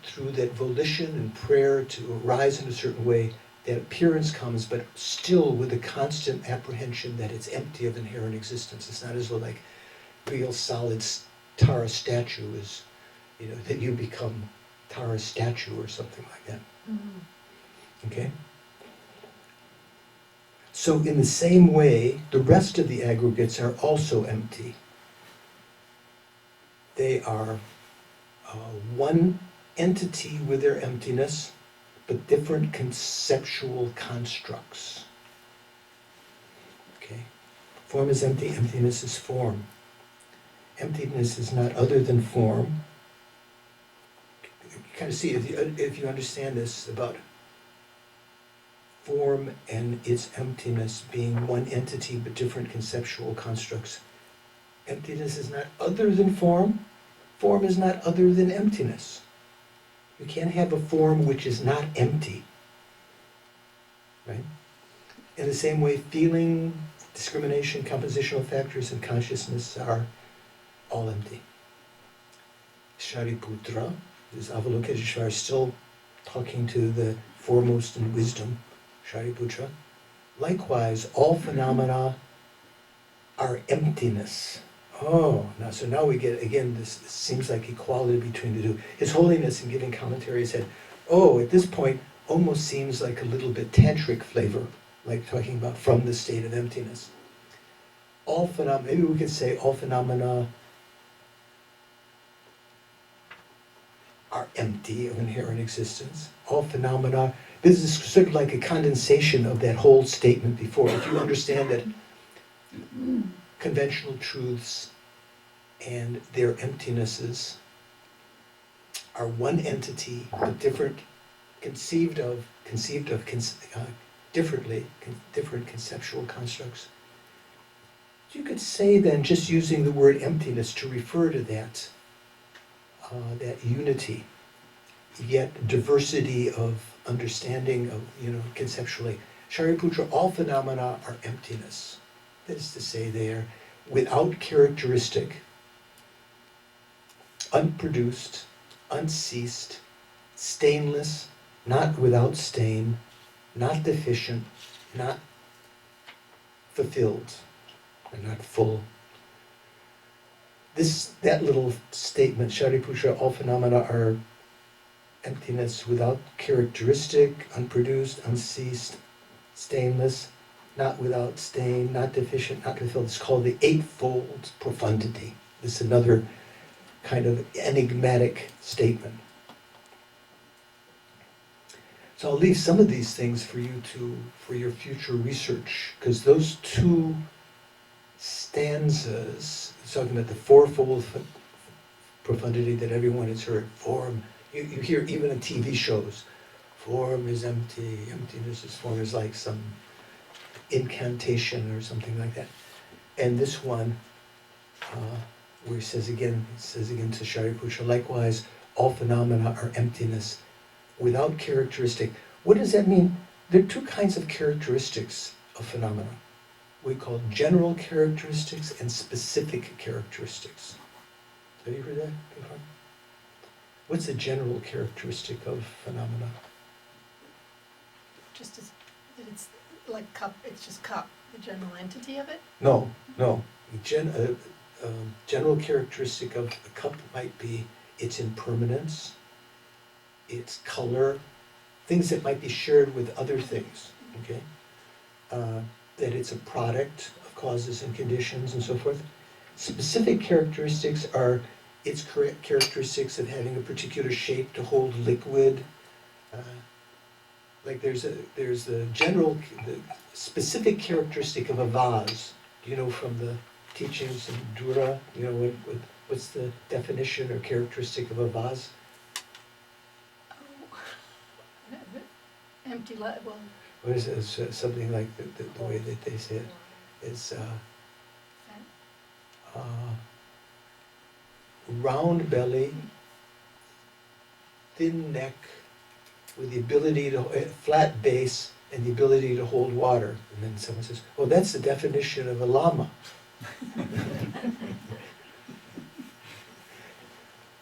through that volition and prayer to arise in a certain way, that appearance comes, but still with a constant apprehension that it's empty of inherent existence. It's not as though like real solid Tara statue is, that you become Tara statue or something like that. Mm-hmm. Okay? So in the same way, the rest of the aggregates are also empty. They are one entity with their emptiness, but different conceptual constructs. Okay? Form is empty, emptiness is form. Emptiness is not other than form. You kind of see, if you understand this about form and its emptiness being one entity but different conceptual constructs. Emptiness is not other than form. Form is not other than emptiness. You can't have a form which is not empty. Right? In the same way, feeling, discrimination, compositional factors, and consciousness are all empty. Shariputra, this Avalokiteshvara, is still talking to the foremost in wisdom, Shariputra. Likewise, all phenomena are emptiness. Oh, now we get, again, this seems like equality between the two. His Holiness, in giving commentary, said, at this point, almost seems like a little bit tantric flavor, like talking about from the state of emptiness. All phenomena, maybe we could say all phenomena are empty of inherent existence. All phenomena, this is sort of like a condensation of that whole statement before. If you understand that conventional truths and their emptinesses are one entity, but different, conceived of differently, different conceptual constructs. You could say then, just using the word emptiness to refer to that, that unity, yet diversity of understanding of, conceptually. Shariputra, all phenomena are emptiness. That is to say, they are without characteristic, unproduced, unceased, stainless, not without stain, not deficient, not fulfilled, and not full. That little statement, Shariputra, all phenomena are emptiness without characteristic, unproduced, unceased, stainless, not without stain, not deficient, not fulfilled. It's called the eightfold profundity. This is another kind of enigmatic statement. So I'll leave some of these things for you for your future research, because those two stanzas, talking about the fourfold profundity that everyone has heard, form, you hear even in TV shows, form is empty, emptiness is form, is like some incantation or something like that. And this one, where it says again to Shariputra, likewise, all phenomena are emptiness, without characteristic. What does that mean? There are two kinds of characteristics of phenomena. We call general characteristics and specific characteristics. Have you heard that before? What's a general characteristic of phenomena? Just as, that it's like cup, it's just cup, the general entity of it? No. General characteristic of a cup might be its impermanence, its color, things that might be shared with other things, okay? That it's a product of causes and conditions and so forth. Specific characteristics are its characteristics of having a particular shape to hold liquid. Like there's the specific characteristic of a vase. Do you know from the teachings in Dura, what's the definition or characteristic of a vase? Oh, empty, well, What is it? Something like the way that they say it is round belly, thin neck, with the ability to, flat base, and the ability to hold water. And then someone says, oh, that's the definition of a lama.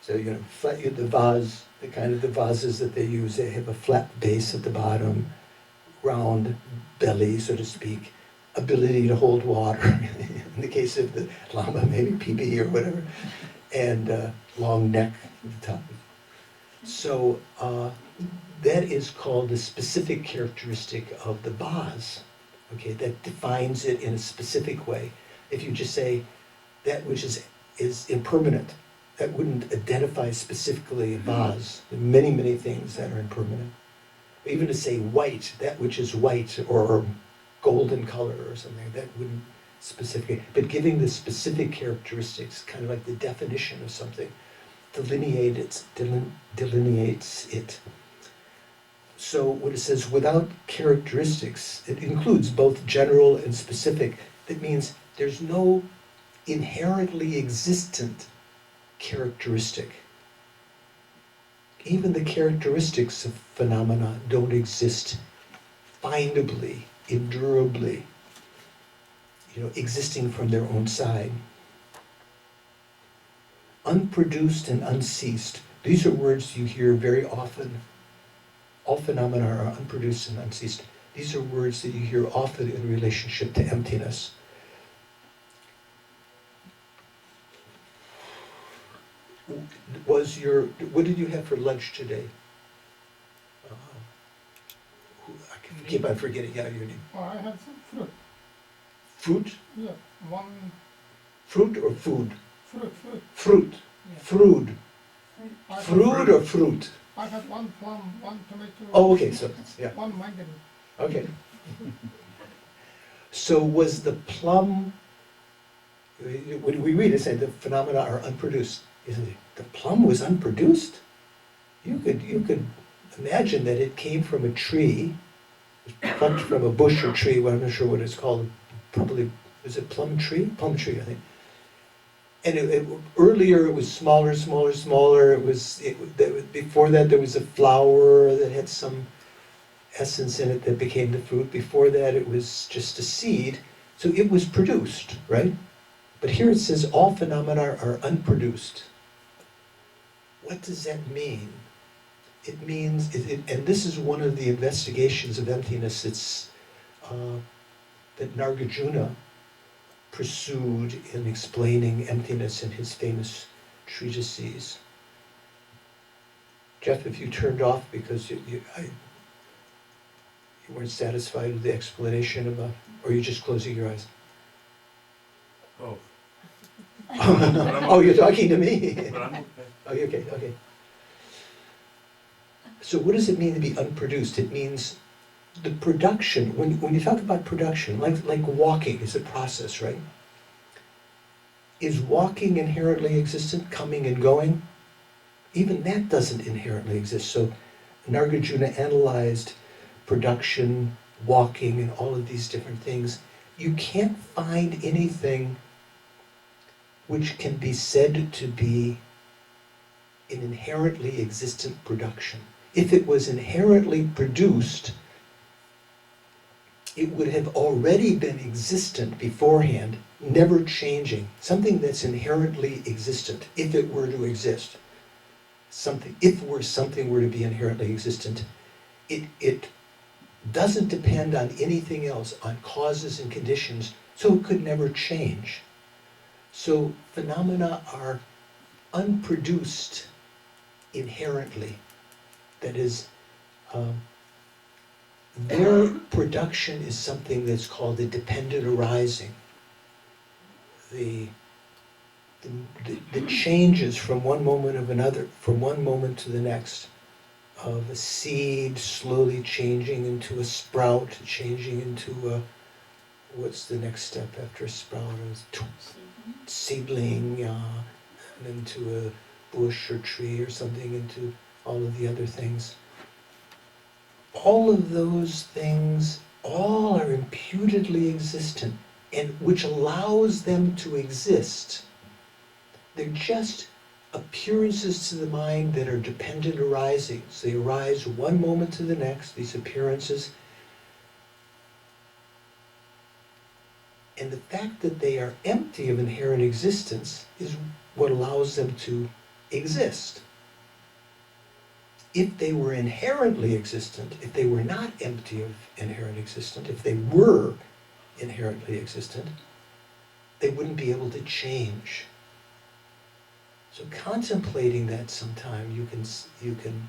So, the vase, the kind of the vases that they use, they have a flat base at the bottom, round belly, so to speak, ability to hold water. In the case of the lama, maybe PB or whatever, and long neck at the top. So that is called the specific characteristic of the vase, okay, that defines it in a specific way. If you just say that which is impermanent, that wouldn't identify specifically a vase. There are many, many things that are impermanent. Even to say white, that which is white or golden color or something, that wouldn't specifically, but giving the specific characteristics, kind of like the definition of something, delineates it. So when it says without characteristics, it includes both general and specific. That means there's no inherently existent characteristic. Even the characteristics of phenomena don't exist findably, endurably, existing from their own side. Unproduced and unceased. These are words you hear very often. All phenomena are unproduced and unceased. These are words that you hear often in relationship to emptiness. What did you have for lunch today? I keep on forgetting your name. Oh, I had some fruit. Fruit? Yeah, one Fruit or food? fruit. Fruit. Yeah. Fruit. I had Fruit or fruit? I had one plum, one tomato. Oh, okay, so, yeah, One mango. okay. So was the plum When we read it, say the phenomena are unproduced. Isn't it? The plum was unproduced. You could imagine that it came from a tree, plucked from a bush or tree. Well, I'm not sure what it's called. Probably was it plum tree? Plum tree, I think. And earlier it was smaller, smaller, smaller. Before that there was a flower that had some essence in it that became the fruit. Before that it was just a seed. So it was produced, right? But here it says all phenomena are unproduced. What does that mean? It means, and this is one of the investigations of emptiness that Nagarjuna pursued in explaining emptiness in his famous treatises. Jeff, if you turned off because you weren't satisfied with the explanation or you're just closing your eyes? Oh, Oh, you're talking to me. but I'm okay. Okay. So what does it mean to be unproduced? It means the production, when you talk about production, like walking is a process, right? Is walking inherently existent, coming and going? Even that doesn't inherently exist. So Nagarjuna analyzed production, walking, and all of these different things. You can't find anything which can be said to be an inherently existent production. If it was inherently produced, it would have already been existent beforehand, never changing. Something that's inherently existent, if it were to exist. If something were to be inherently existent, it doesn't depend on anything else, on causes and conditions, so it could never change. So phenomena are unproduced inherently. That is, their production is something that's called the dependent arising. The changes from one moment of another, from one moment to the next, of a seed slowly changing into a sprout, changing into what's the next step after a sprout? Seedling, and into a bush or tree or something, into all of the other things. All of those things, all are imputedly existent, and which allows them to exist. They're just appearances to the mind that are dependent arising. So they arise one moment to the next, these appearances. And the fact that they are empty of inherent existence is what allows them to exist. If they were inherently existent, if they were not empty of inherent existence, if they were inherently existent, they wouldn't be able to change. So contemplating that sometime, you can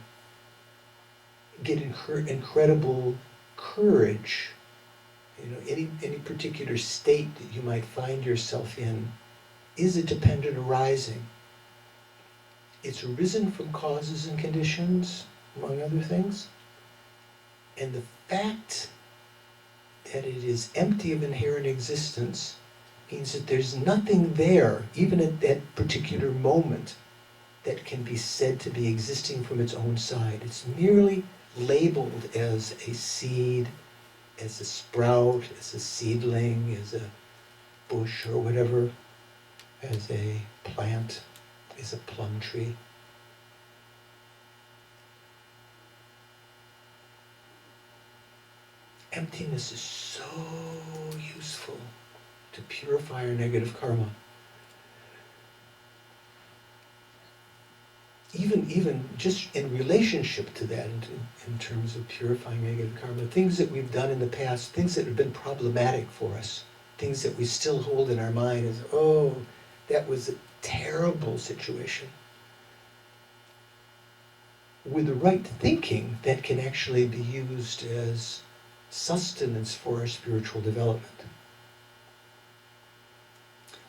get incredible courage. You know, any particular state that you might find yourself in is a dependent arising. It's arisen from causes and conditions, among other things. And the fact that it is empty of inherent existence means that there's nothing there, even at that particular moment, that can be said to be existing from its own side. It's merely labeled as a seed, as a sprout, as a seedling, as a bush or whatever, as a plant, as a plum tree. Emptiness is so useful to purify our negative karma. Even just in relationship to that, in terms of purifying negative karma, things that we've done in the past, things that have been problematic for us, things that we still hold in our mind as, oh, that was a terrible situation. With the right thinking, that can actually be used as sustenance for our spiritual development.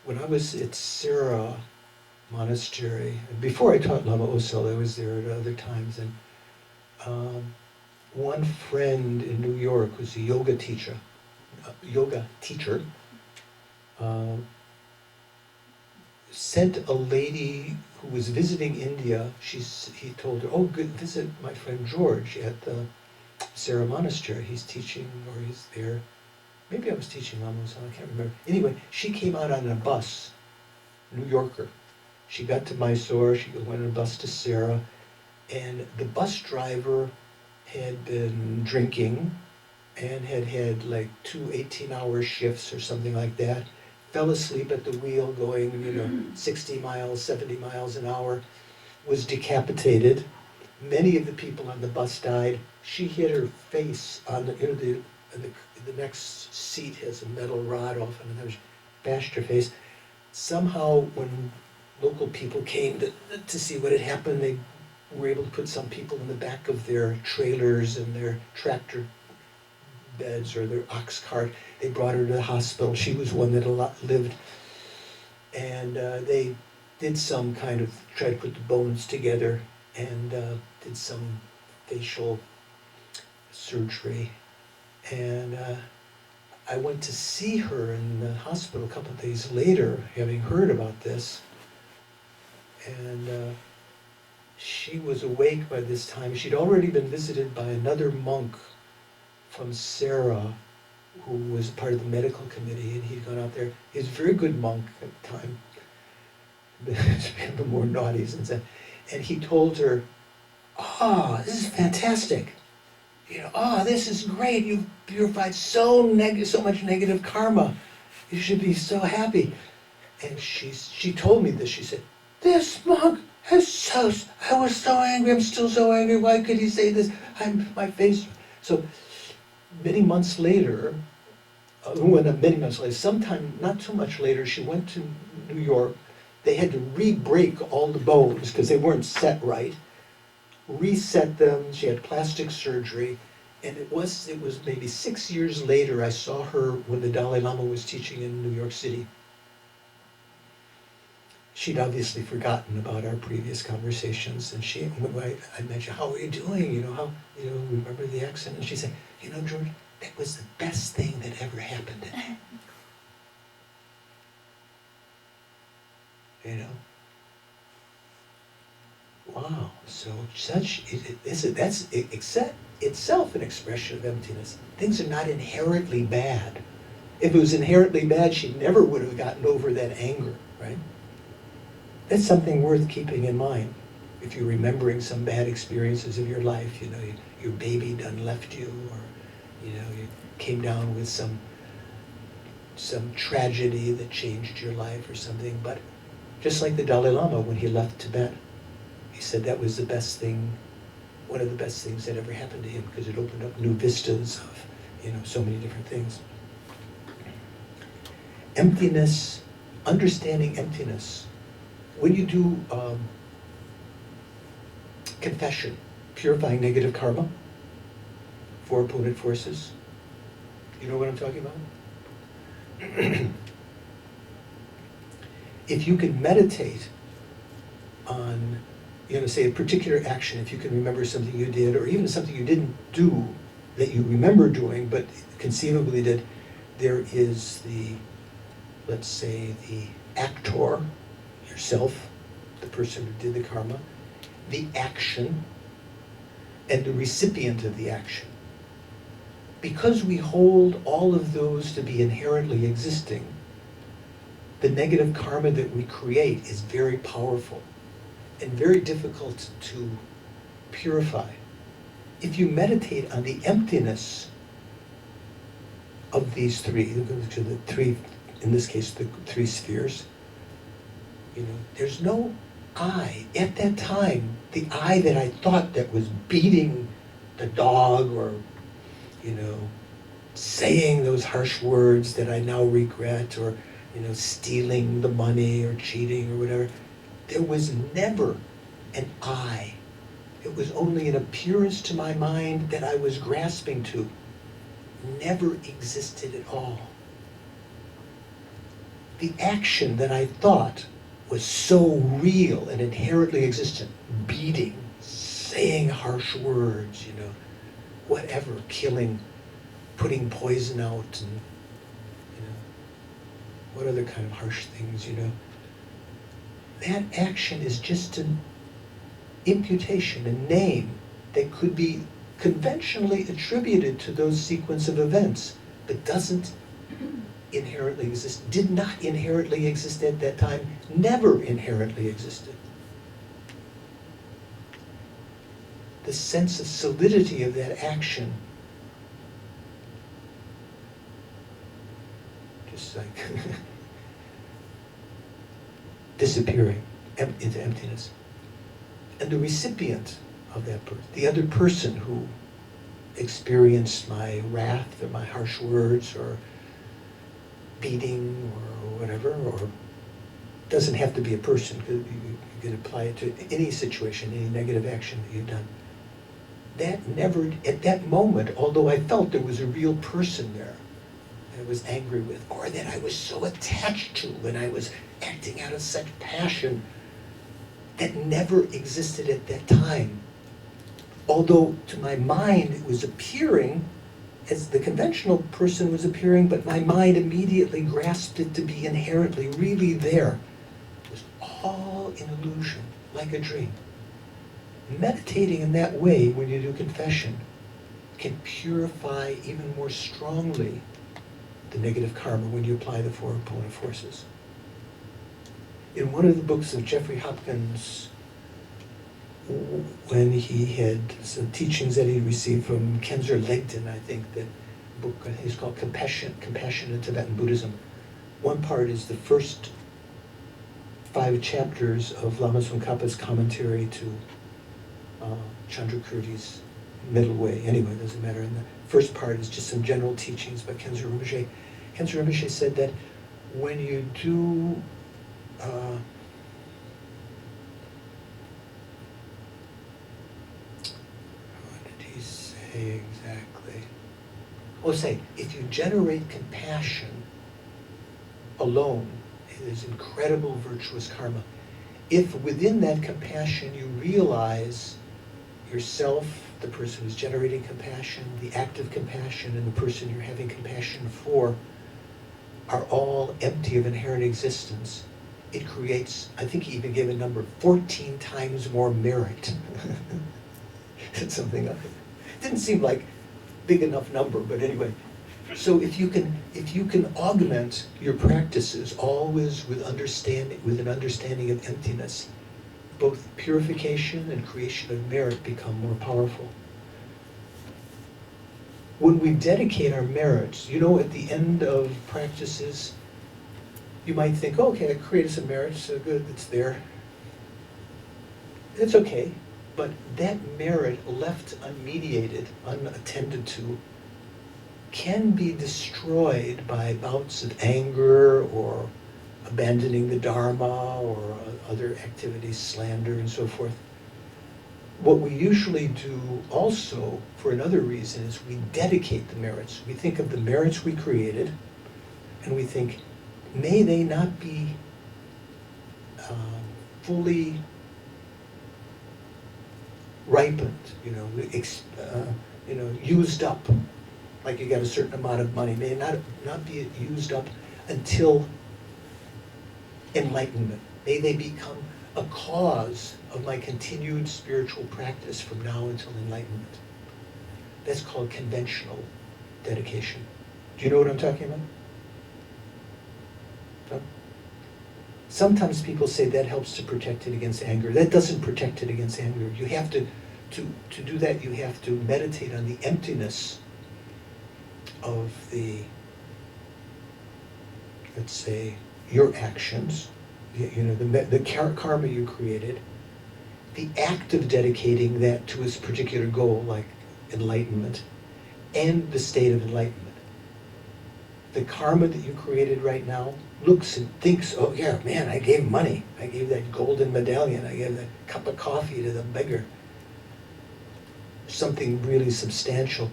When I was at Sera Monastery, before I taught Lama Osel, I was there at other times, and one friend in New York was a yoga teacher, sent a lady who was visiting India. He told her, "Oh, good, visit my friend George at the Sarah Monastery. He's teaching, or he's there." Maybe I was teaching almost. I can't remember. Anyway, she came out on a bus, New Yorker. She got to Mysore. She went on a bus to Sarah, and the bus driver had been drinking and had had like 2 18-hour shifts or something like that, fell asleep at the wheel going, 60 miles, 70 miles an hour, was decapitated. Many of the people on the bus died. She hit her face on the next seat has a metal rod off it, and bashed her face. Somehow, when local people came to see what had happened, they were able to put some people in the back of their trailers and their tractor beds or their ox cart. They brought her to the hospital. She was one that lived. And they did some kind of, try to put the bones together and did some facial surgery. And I went to see her in the hospital a couple of days later, having heard about this. And she was awake by this time. She'd already been visited by another monk from Sarah, who was part of the medical committee, and he'd gone out there. He was a very good monk at the time. The more naughty since then. And he told her, this is fantastic. This is great. You've purified so much negative karma. You should be so happy. And she told me this. She said, "This monk I was so angry. I'm still so angry. Why could he say this? My face." So many months later, sometime not too much later, she went to New York. They had to re-break all the bones because they weren't set right. Reset them. She had plastic surgery, and it was maybe 6 years later I saw her when the Dalai Lama was teaching in New York City. She'd obviously forgotten about our previous conversations, and I mentioned, "How are you doing? Remember the accident?" And she said, "George, that was the best thing that ever happened to me." Wow. So that's itself an expression of emptiness. Things are not inherently bad. If it was inherently bad, she never would have gotten over that anger, right? That's something worth keeping in mind. If you're remembering some bad experiences of your life, your baby done left you, or you came down with some tragedy that changed your life or something. But just like the Dalai Lama when he left Tibet, he said that was the best thing, one of the best things that ever happened to him, because it opened up new vistas of, so many different things. Emptiness, understanding emptiness. When you do confession, purifying negative karma for opponent forces, you know what I'm talking about? If you can meditate on, say a particular action, if you can remember something you did, or even something you didn't do that you remember doing, but conceivably did, there is let's say the actor, yourself, the person who did the karma, the action, and the recipient of the action. Because we hold all of those to be inherently existing, the negative karma that we create is very powerful and very difficult to purify. If you meditate on the emptiness of these three, in this case, the three spheres, there's no I. At that time, the I that I thought that was beating the dog or, saying those harsh words that I now regret, or, stealing the money or cheating or whatever, there was never an I. It was only an appearance to my mind that I was grasping to. Never existed at all. The action that I thought was so real and inherently existent, beating, saying harsh words, whatever, killing, putting poison out, and, what other kind of harsh things, that action is just an imputation, a name that could be conventionally attributed to those sequence of events, but doesn't inherently exist, did not inherently exist at that time, never inherently existed. The sense of solidity of that action, just like disappearing into emptiness. And the recipient of that birth, the other person who experienced my wrath or my harsh words or beating or whatever, or doesn't have to be a person, you can apply it to any situation, any negative action that you've done. That never, at that moment, although I felt there was a real person there that I was angry with, or that I was so attached to when I was acting out of such passion, that never existed at that time. Although to my mind it was appearing as the conventional person was appearing, but my mind immediately grasped it to be inherently really there. It was all an illusion, like a dream. Meditating in that way when you do confession can purify even more strongly the negative karma when you apply the four opponent forces. In one of the books of Jeffrey Hopkins, when he had some teachings that he received from Kensur Legden, I think that book, I think it's called Compassion in Tibetan Buddhism. One part is the first 5 chapters of Lama Tsongkhapa's commentary to Chandrakirti's Middle Way. Anyway, it doesn't matter. And the first part is just some general teachings by Kensur Rinpoche. Kensur Rinpoche said that when you do what did he say exactly? Oh, say, if you generate compassion alone, it is incredible virtuous karma. If within that compassion you realize yourself, the person who's generating compassion, the act of compassion, and the person you're having compassion for are all empty of inherent existence, it creates, I think he even gave a number, 14 times more merit. Something like it. Didn't seem like big enough number, but anyway. So if you can augment your practices always with an understanding of emptiness, both purification and creation of merit become more powerful. When we dedicate our merits, at the end of practices, you might think, oh, okay, I created some merits, so good, it's there. It's okay, but that merit left unmediated, unattended to, can be destroyed by bouts of anger or abandoning the Dharma or other activities, slander and so forth. What we usually do also, for another reason, is we dedicate the merits. We think of the merits we created, and we think, may they not be fully ripened, used up. Like you got a certain amount of money, may not be used up until enlightenment. May they become a cause of my continued spiritual practice from now until enlightenment. That's called conventional dedication. Do you know what I'm talking about? No? Sometimes people say that helps to protect it against anger. That doesn't protect it against anger. You have to do that, you have to meditate on the emptiness of let's say, your actions, the karma you created, the act of dedicating that to a particular goal, like enlightenment, and the state of enlightenment. The karma that you created right now looks and thinks, oh yeah, man, I gave money. I gave that golden medallion. I gave that cup of coffee to the beggar. Something really substantial.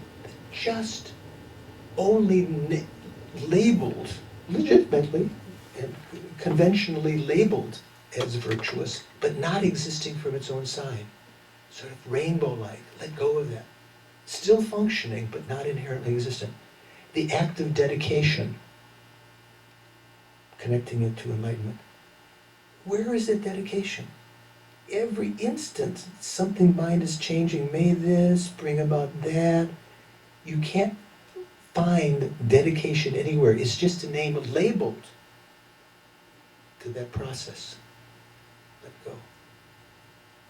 Just only labeled, legitimately and conventionally labeled as virtuous, but not existing from its own side. Sort of rainbow-like, let go of that. Still functioning, but not inherently existent. The act of dedication, connecting it to enlightenment, Where is that dedication? Every instant, something mind is changing. May this bring about that. You can't find dedication anywhere. It's just a name labeled to that process. Let go.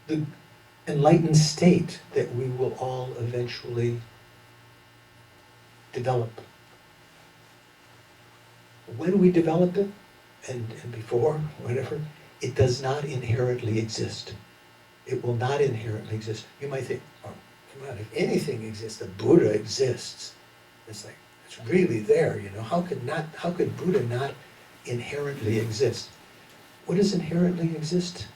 The enlightened state that we will all eventually develop. When we develop it, and before, whatever, it does not inherently exist. It will not inherently exist. You might think, oh, come on, if anything exists, the Buddha exists. It's like, it's really there, you know. How could Buddha not inherently exist? What does inherently exist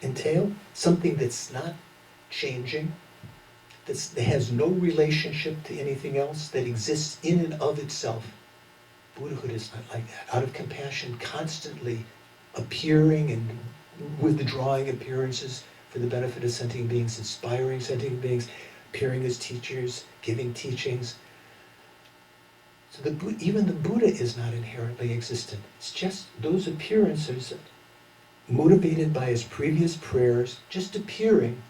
entail? Something that's not changing, that has no relationship to anything else, that exists in and of itself. Buddhahood is not like that. Out of compassion, constantly appearing and withdrawing appearances for the benefit of sentient beings, inspiring sentient beings, appearing as teachers, giving teachings. So even the Buddha is not inherently existent. It's just those appearances motivated by his previous prayers, just appearing,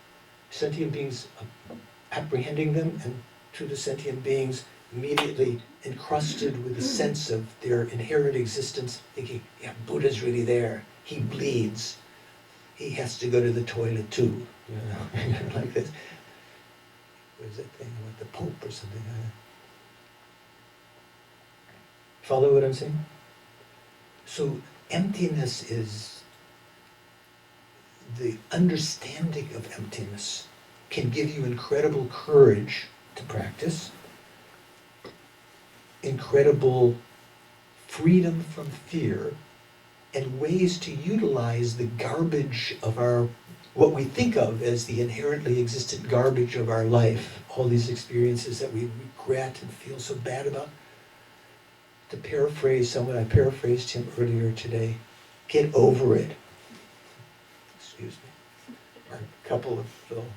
sentient beings apprehending them, and to the sentient beings immediately encrusted with a sense of their inherent existence, thinking, yeah, Buddha's really there. He bleeds. He has to go to the toilet too. You know, like this. What is that thing with the Pope or something? Follow what I'm saying? So emptiness is, the understanding of emptiness can give you incredible courage to practice, incredible freedom from fear, and ways to utilize the garbage of what we think of as the inherently existent garbage of our life, all these experiences that we regret and feel so bad about. To paraphrase someone, I paraphrased him earlier today, get over it. Excuse me. A couple of little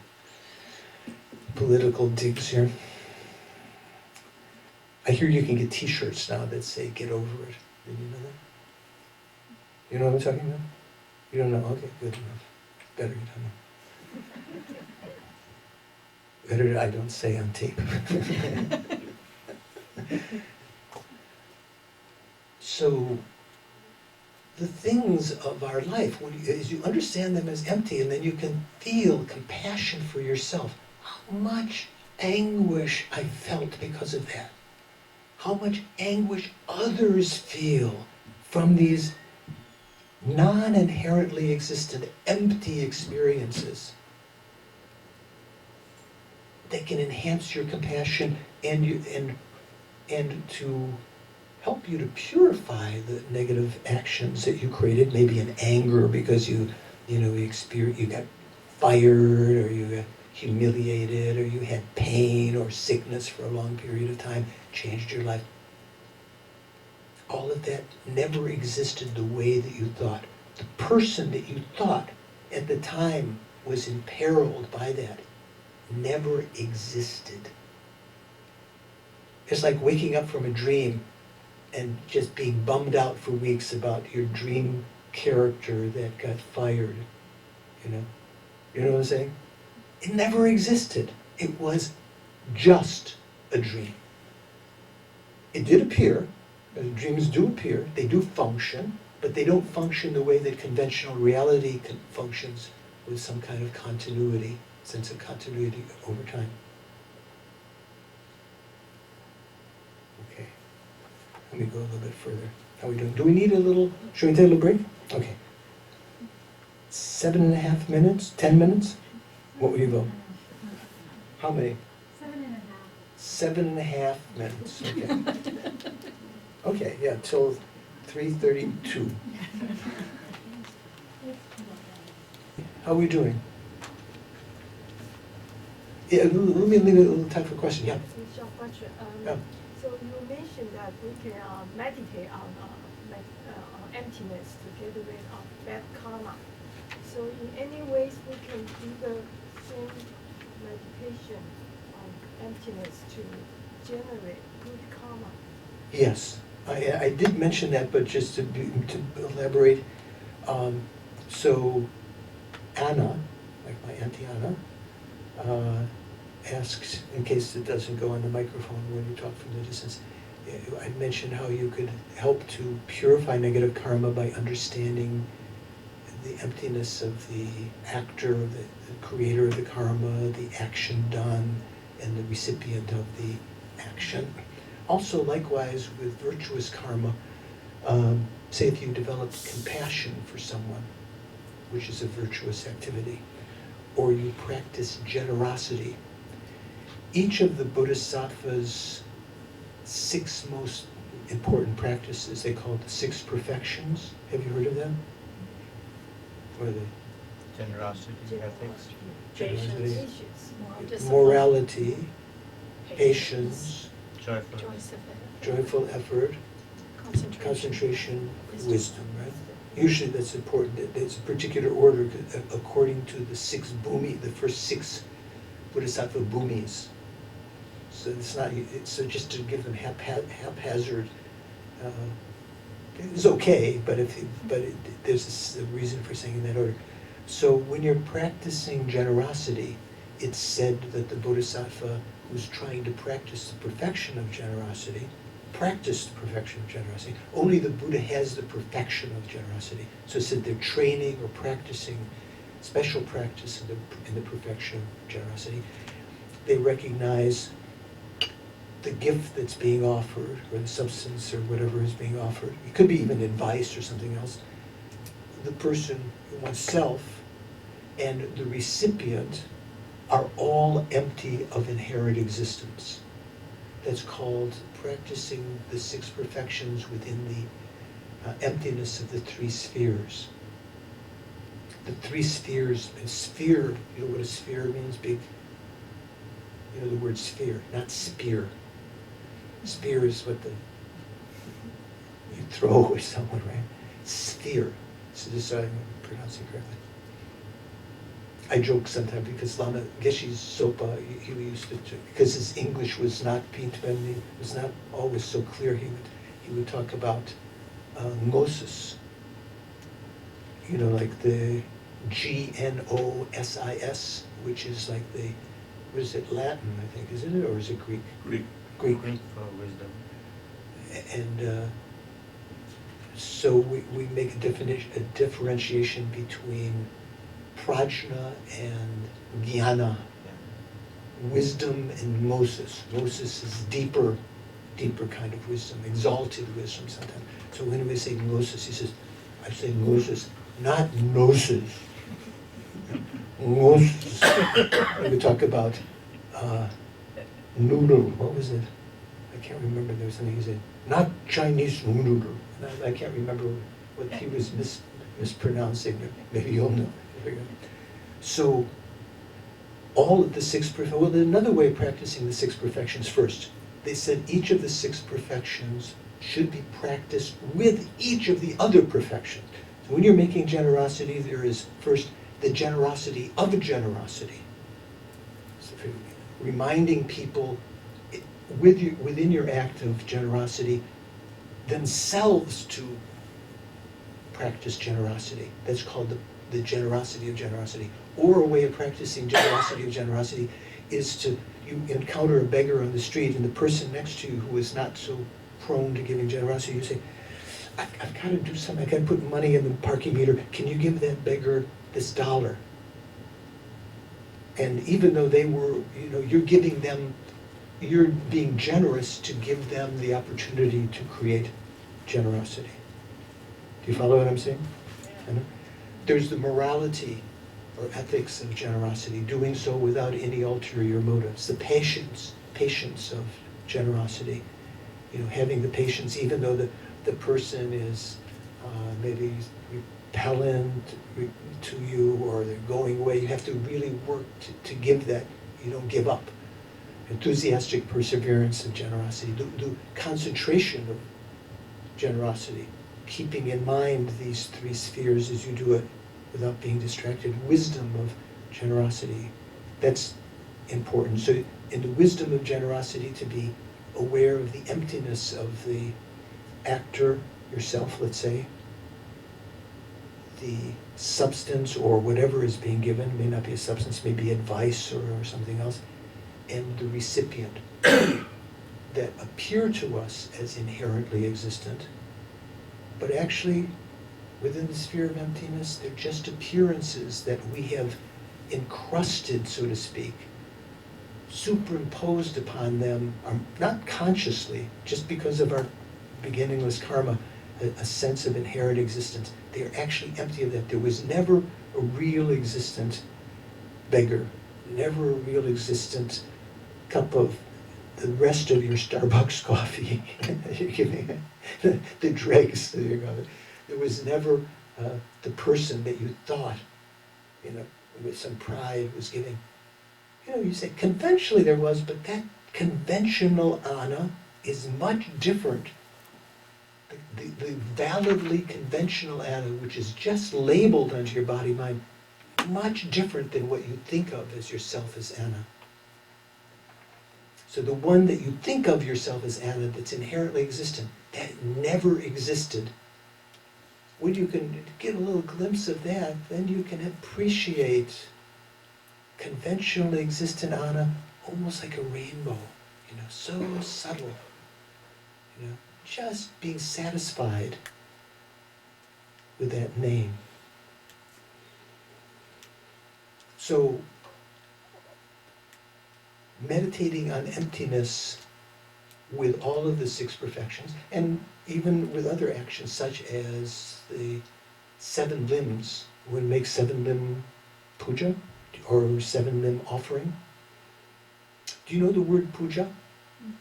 political digs here. I hear you can get t-shirts now that say get over it. Did you know that? You know what I'm talking about? You don't know? Okay, good enough. Better you don't know. Better I don't say on tape. So, the things of our life, as you understand them as empty, and then you can feel compassion for yourself. How much anguish I felt because of that. How much anguish others feel from these non-inherently existent, empty experiences that can enhance your compassion and to help you to purify the negative actions that you created, maybe in anger because you got fired, or you got humiliated, or you had pain or sickness for a long period of time, changed your life. All of that never existed the way that you thought. The person that you thought at the time was imperiled by that never existed. It's like waking up from a dream and just being bummed out for weeks about your dream character that got fired, you know? You know what I'm saying? It never existed. It was just a dream. It did appear, dreams do appear, they do function, but they don't function the way that conventional reality functions, with some kind of continuity, sense of continuity over time. Okay. Let me go a little bit further. How are we doing? Do we need should we take a little break? Okay. 7.5 minutes? 10 minutes? What will you go? How many? 7.5 minutes, okay. Okay, yeah, till 3:32. How are we doing? Yeah, let me leave a little time for question, yeah. It's your question. Yeah. So you mentioned that we can meditate on emptiness to get rid of bad karma. So in any ways we can do the same meditation on emptiness to generate good karma. Yes, I did mention that, but just to elaborate, So Anna, like my Auntie Anna, asks, in case it doesn't go on the microphone when you talk from the distance, I mentioned how you could help to purify negative karma by understanding the emptiness of the actor, the creator of the karma, the action done, and the recipient of the action. Also, likewise, with virtuous karma, say if you develop compassion for someone, which is a virtuous activity, or you practice generosity, each of the Bodhisattva's 6 most important practices, they call it the 6 perfections. Have you heard of them? What are they? Generosity, ethics. Generosity, Patience. morality, patience, Joyful. joyful effort, concentration, wisdom, right? Usually that's important. It's a particular order according to the 6 bhumi, the first 6 Bodhisattva bhumis. So it's not, so just to give them haphazard, it's okay, but there's a reason for saying in that order. So when you're practicing generosity, it's said that the Bodhisattva who's trying to practice the perfection of generosity, practice the perfection of generosity. Only the Buddha has the perfection of generosity. So it's that they're training or practicing special practice in the perfection of generosity. They recognize the gift that's being offered, or the substance, or whatever is being offered. It could be even advice or something else. The person, oneself, and the recipient are all empty of inherent existence. That's called practicing the 6 perfections within the emptiness of the 3 spheres. The 3 spheres, a sphere, you know what a sphere means? Big, you know the word sphere, not spear. Spear is what you throw at someone, right? Sphere. So this I'm pronouncing correctly. I joke sometimes because Lama Geshe's Sopa, he used to, because his English was not it was not always so clear, he would talk about gnosis. You know, like the Gnosis, which is like the, what is it, Latin, I think, isn't it, or is it Greek? Greek. Greek. Greek for wisdom. And so we make a differentiation between prajna and jnana, wisdom and gnosis. Gnosis is deeper kind of wisdom, exalted wisdom sometimes. So when we say gnosis, he says, I say gnosis, not gnosis. Gnosis. We talk about noodle, what was it? I can't remember, there was something he said, not Chinese noodle. I can't remember what he was mispronouncing, maybe you'll know. So, all of the 6 perfections, well, there's another way of practicing the 6 perfections first. They said each of the 6 perfections should be practiced with each of the other perfections. So when you're making generosity, there is first the generosity of generosity. So reminding people within your act of generosity themselves to practice generosity. That's called the generosity of generosity. Or a way of practicing generosity of generosity is to, you encounter a beggar on the street and the person next to you who is not so prone to giving generosity, you say, I've got to do something, I've got to put money in the parking meter, can you give that beggar this $1? And even though they were, you're giving them, you're being generous to give them the opportunity to create generosity. Do you follow what I'm saying? Yeah. There's the morality or ethics of generosity, doing so without any ulterior motives. The patience of generosity. Having the patience even though the person is maybe repellent to you or they're going away. You have to really work to give that. You don't give up. Enthusiastic perseverance of generosity. The concentration of generosity. Keeping in mind these 3 spheres as you do it without being distracted. Wisdom of generosity. That's important. So in the wisdom of generosity, to be aware of the emptiness of the actor, yourself, let's say, the substance or whatever is being given, may not be a substance, may be advice or something else, and the recipient that appear to us as inherently existent, but actually within the sphere of emptiness, they're just appearances that we have encrusted, so to speak, superimposed upon them, not consciously, just because of our beginningless karma, a sense of inherent existence. They are actually empty of that. There was never a real existent beggar, never a real existent cup of the rest of your Starbucks coffee. You're giving the dregs of your coffee. There was never the person that you thought, with some pride was giving. You say conventionally there was, but that conventional ana is much different. The validly conventional ana, which is just labeled onto your body mind, much different than what you think of as yourself as ana. So the one that you think of yourself as ana that's inherently existent, that never existed. When you can get a little glimpse of that, then you can appreciate conventionally existent ana almost like a rainbow, so subtle, just being satisfied with that name. So, meditating on emptiness with all of the 6 perfections, and even with other actions such as the 7 limbs, when make 7-limb puja or 7-limb offering. Do you know the word puja? Mm-hmm.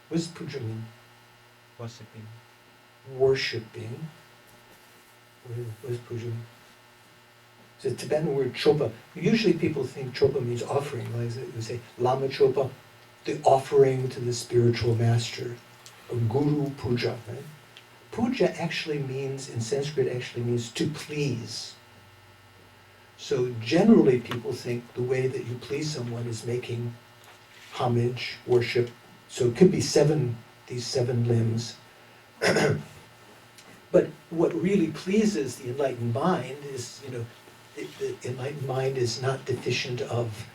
What does puja mean? Worshipping. Worshipping. What does puja mean? It's a Tibetan word, chopa. Usually people think chopa means offering. Like you say, lama chopa, the offering to the spiritual master. Or guru puja, right? Puja actually means, in Sanskrit, actually means to please. So generally people think the way that you please someone is making homage, worship. So it could be these 7 limbs. But what really pleases the enlightened mind is, the enlightened mind is not deficient of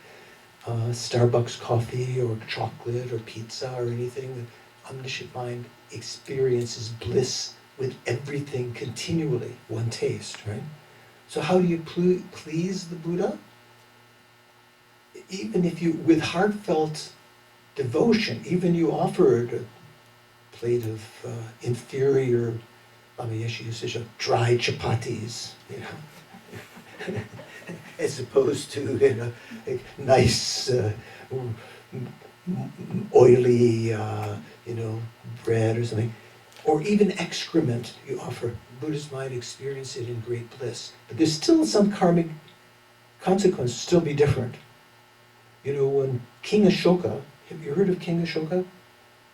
Starbucks coffee or chocolate or pizza or anything. The omniscient mind experiences bliss with everything continually, one taste, right? So how do you please the Buddha? Even if you, with heartfelt devotion, even you offered a plate of inferior, Lamayeshi used to show dry chapatis, as opposed to a nice, oily, bread or something, or even excrement you offer. Buddha's mind experience it in great bliss, but there's still some karmic consequence. Still be different. When King Ashoka, have you heard of King Ashoka?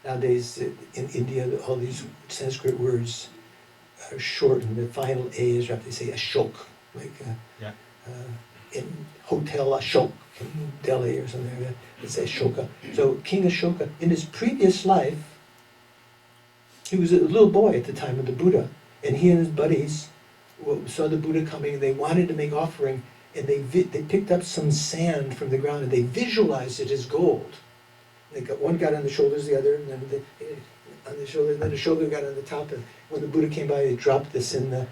Nowadays in India, all these Sanskrit words are shortened. The final A is dropped. They say Ashok, like in Hotel Ashok in Delhi or something like that. It's Ashoka. So King Ashoka, in his previous life, he was a little boy at the time of the Buddha, and he and his buddies saw the Buddha coming, and they wanted to make offering, and they picked up some sand from the ground, and they visualized it as gold. One got on the shoulders, the other, and then on the shoulder, and then the shoulder got on the top, and when the Buddha came by, they dropped this in the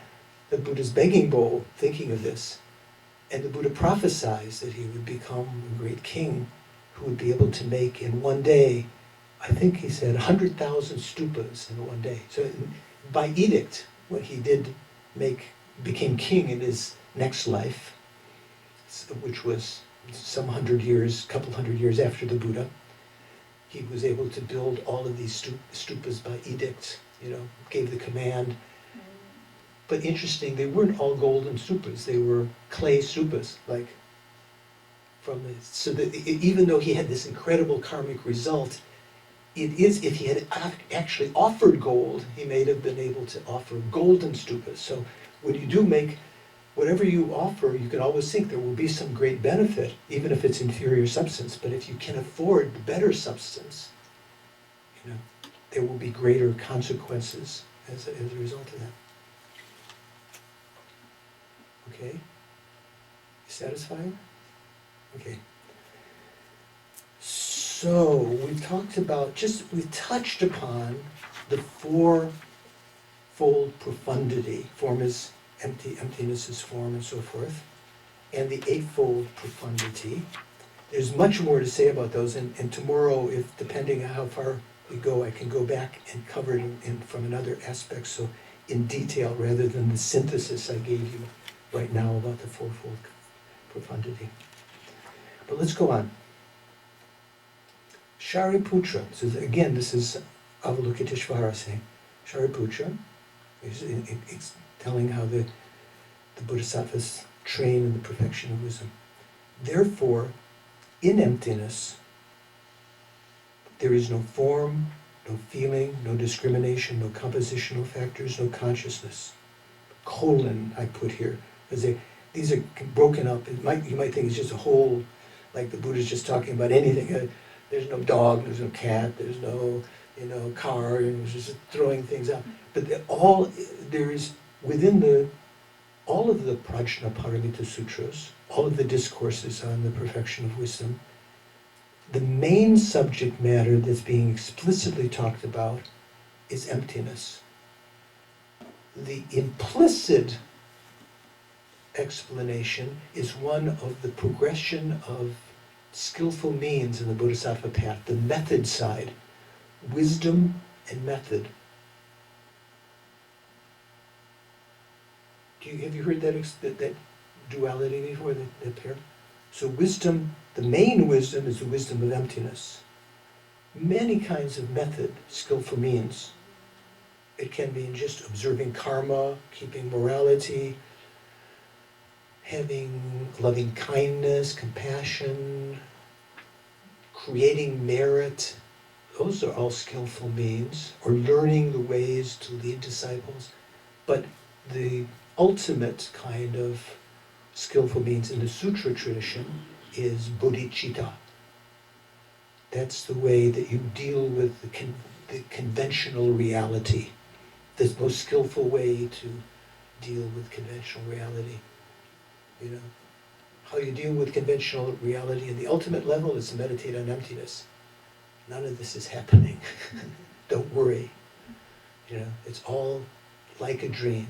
Buddha's begging bowl, thinking of this. And the Buddha prophesied that he would become a great king who would be able to make in one day, I think he said 100,000 stupas in one day. So by edict, when he became king in his next life, which was couple hundred years after the Buddha, he was able to build all of these stupas by edict, gave the command. But interesting, they weren't all golden stupas, they were clay stupas, so that even though he had this incredible karmic result, if he had actually offered gold, he may have been able to offer golden stupas. So when you do make, whatever you offer, you can always think there will be some great benefit, even if it's inferior substance. But if you can afford the better substance, there will be greater consequences as a result of that. Okay? You satisfied? Okay. So we talked about, we touched upon the fourfold profundity. Form is empty, emptiness is form, and so forth. And the eightfold profundity. There's much more to say about those, and tomorrow, if depending on how far we go, I can go back and cover it from another aspect, so in detail rather than the synthesis I gave you right now about the fourfold profundity. But let's go on. Shariputra, so again, this is Avalokiteshvara saying, Shariputra, it's telling how the bodhisattvas train in the perfection of wisdom. Therefore, in emptiness, there is no form, no feeling, no discrimination, no compositional factors, no consciousness. Colon, I put here, because these are broken up. You might think it's just a whole, like the Buddha's just talking about anything. There's no dog, there's no cat, there's no, car, and it's just throwing things out. But there is within all of the Prajnaparamita Sutras, all of the discourses on the perfection of wisdom, the main subject matter that's being explicitly talked about is emptiness. The implicit explanation is one of the progression of skillful means in the Bodhisattva path, the method side, wisdom and method. Have you heard that duality before, that pair? So wisdom, the main wisdom is the wisdom of emptiness. Many kinds of method, skillful means. It can be in just observing karma, keeping morality, having loving kindness, compassion, creating merit. Those are all skillful means, or learning the ways to lead disciples. But the ultimate kind of skillful means in the Sutra tradition is bodhicitta. That's the way that you deal with the conventional reality. The most skillful way to deal with conventional reality. How you deal with conventional reality in the ultimate level is to meditate on emptiness. None of this is happening. Don't worry. It's all like a dream.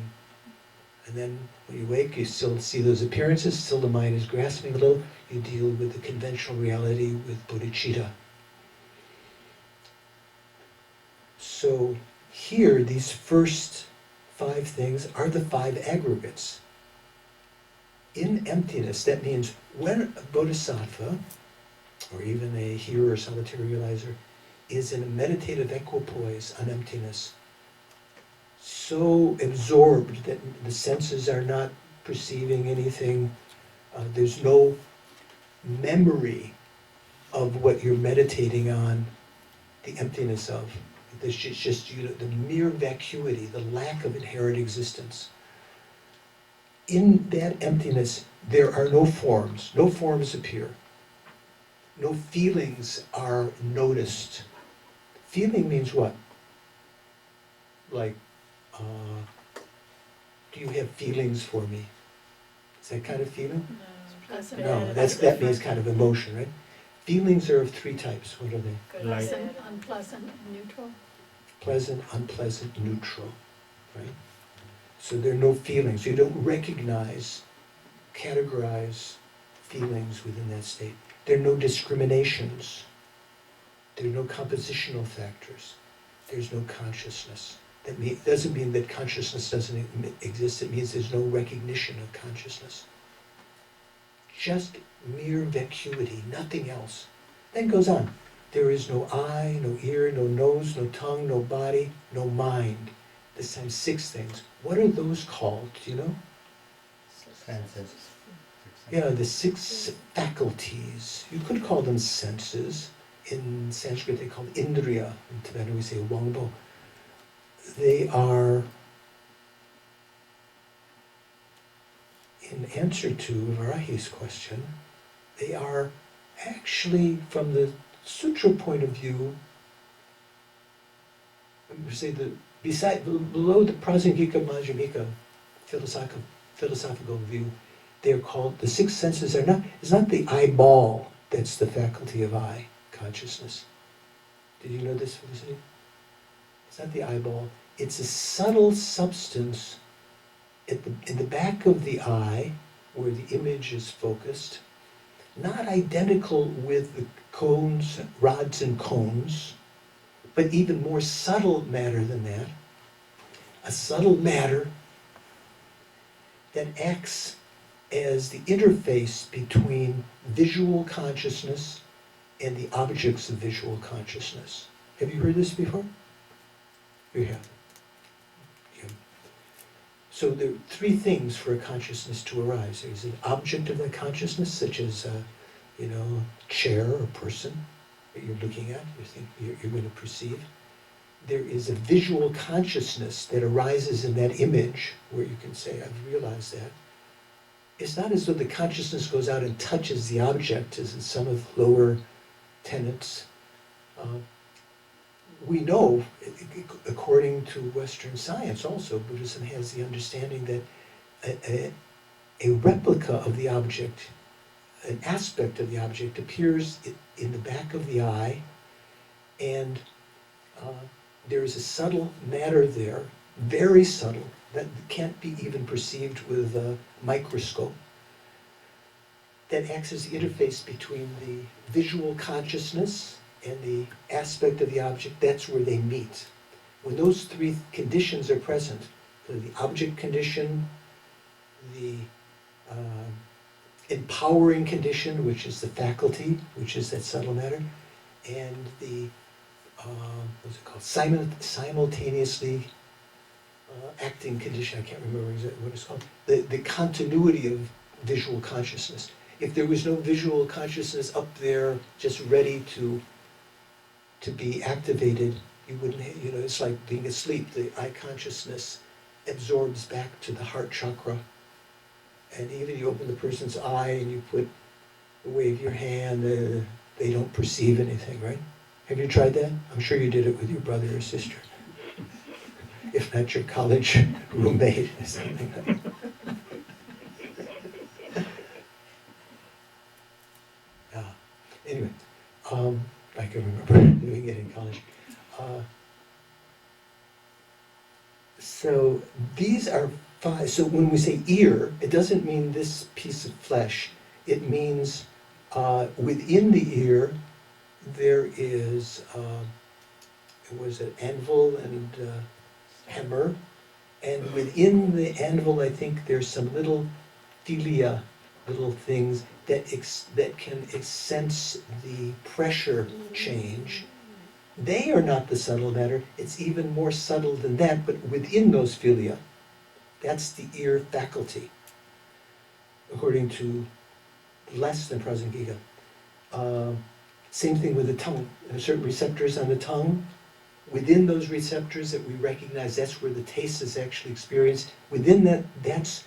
And then when you wake, you still see those appearances, still the mind is grasping a little. You deal with the conventional reality with bodhicitta. So here, these first 5 things are the 5 aggregates. In emptiness, that means when a bodhisattva, or even a hearer or solitary realizer, is in a meditative equipoise on emptiness, so absorbed that the senses are not perceiving anything, there's no memory of what you're meditating on, the emptiness of. There's just the mere vacuity, the lack of inherent existence. In that emptiness, there are no forms. No forms appear. No feelings are noticed. Feeling means what? Like, do you have feelings for me? Is that kind of feeling? Pleasant. No, that means kind of emotion, right? Feelings are of 3 types. What are they? Pleasant, unpleasant, neutral. Pleasant, unpleasant, neutral, right? So there are no feelings. You don't recognize, categorize feelings within that state. There are no discriminations. There are no compositional factors. There's no consciousness. That doesn't mean that consciousness doesn't exist. It means there's no recognition of consciousness. Just mere vacuity, nothing else. Then goes on. There is no eye, no ear, no nose, no tongue, no body, no mind. This time 6 things. What are those called? Do you know? Senses. Yeah, the 6 faculties. You could call them senses. In Sanskrit they call indriya. In Tibetan we say wangbo. They are, in answer to Varahi's question, they are actually, from the sutra point of view, I would say below the Prasangika Majjhimika philosophical philosophical view, they're called, the six senses are not, it's not the eyeball that's the faculty of eye consciousness. Did you know this, Felicity? It's not the eyeball. It's a subtle substance in the back of the eye where the image is focused, not identical with the cones, rods and cones, but even more subtle matter than that. A subtle matter that acts as the interface between visual consciousness and the objects of visual consciousness. Have you heard this before? You have. Yeah. So there are three things for a consciousness to arise. There's an object of that consciousness, such as a chair or person that you're looking at, you think you're going to perceive. There is a visual consciousness that arises in that image where you can say, I've realized that. It's not as though the consciousness goes out and touches the object, as in some of the lower tenets. We know, according to Western science also, Buddhism has the understanding that a replica of the object, an aspect of the object, appears in the back of the eye, and there is a subtle matter there, very subtle, that can't be even perceived with a microscope, that acts as the interface between the visual consciousness and the aspect of the object. That's where they meet. When those three conditions are present, the object condition, the empowering condition, which is the faculty, which is that subtle matter, and the what's it called? Simultaneously acting condition. I can't remember exactly what it's called. The continuity of visual consciousness. If there was no visual consciousness up there, just ready to be activated, you wouldn't. It's like being asleep. The eye consciousness absorbs back to the heart chakra, and even you open the person's eye and you wave your hand, they don't perceive anything, right? Have you tried that? I'm sure you did it with your brother or sister. If not your college roommate or something like that. Anyway, I can remember doing it in college. So these are five. So when we say ear, it doesn't mean this piece of flesh. It means within the ear there is, was it anvil and hammer, and within the anvil I think there's some little philia, little things that can sense the pressure change. They are not the subtle matter. It's even more subtle than that, but within those philia, that's the ear faculty, according to less than Prasangika. Same thing with the tongue. There are certain receptors on the tongue. Within those receptors that we recognize, that's where the taste is actually experienced. Within that, that's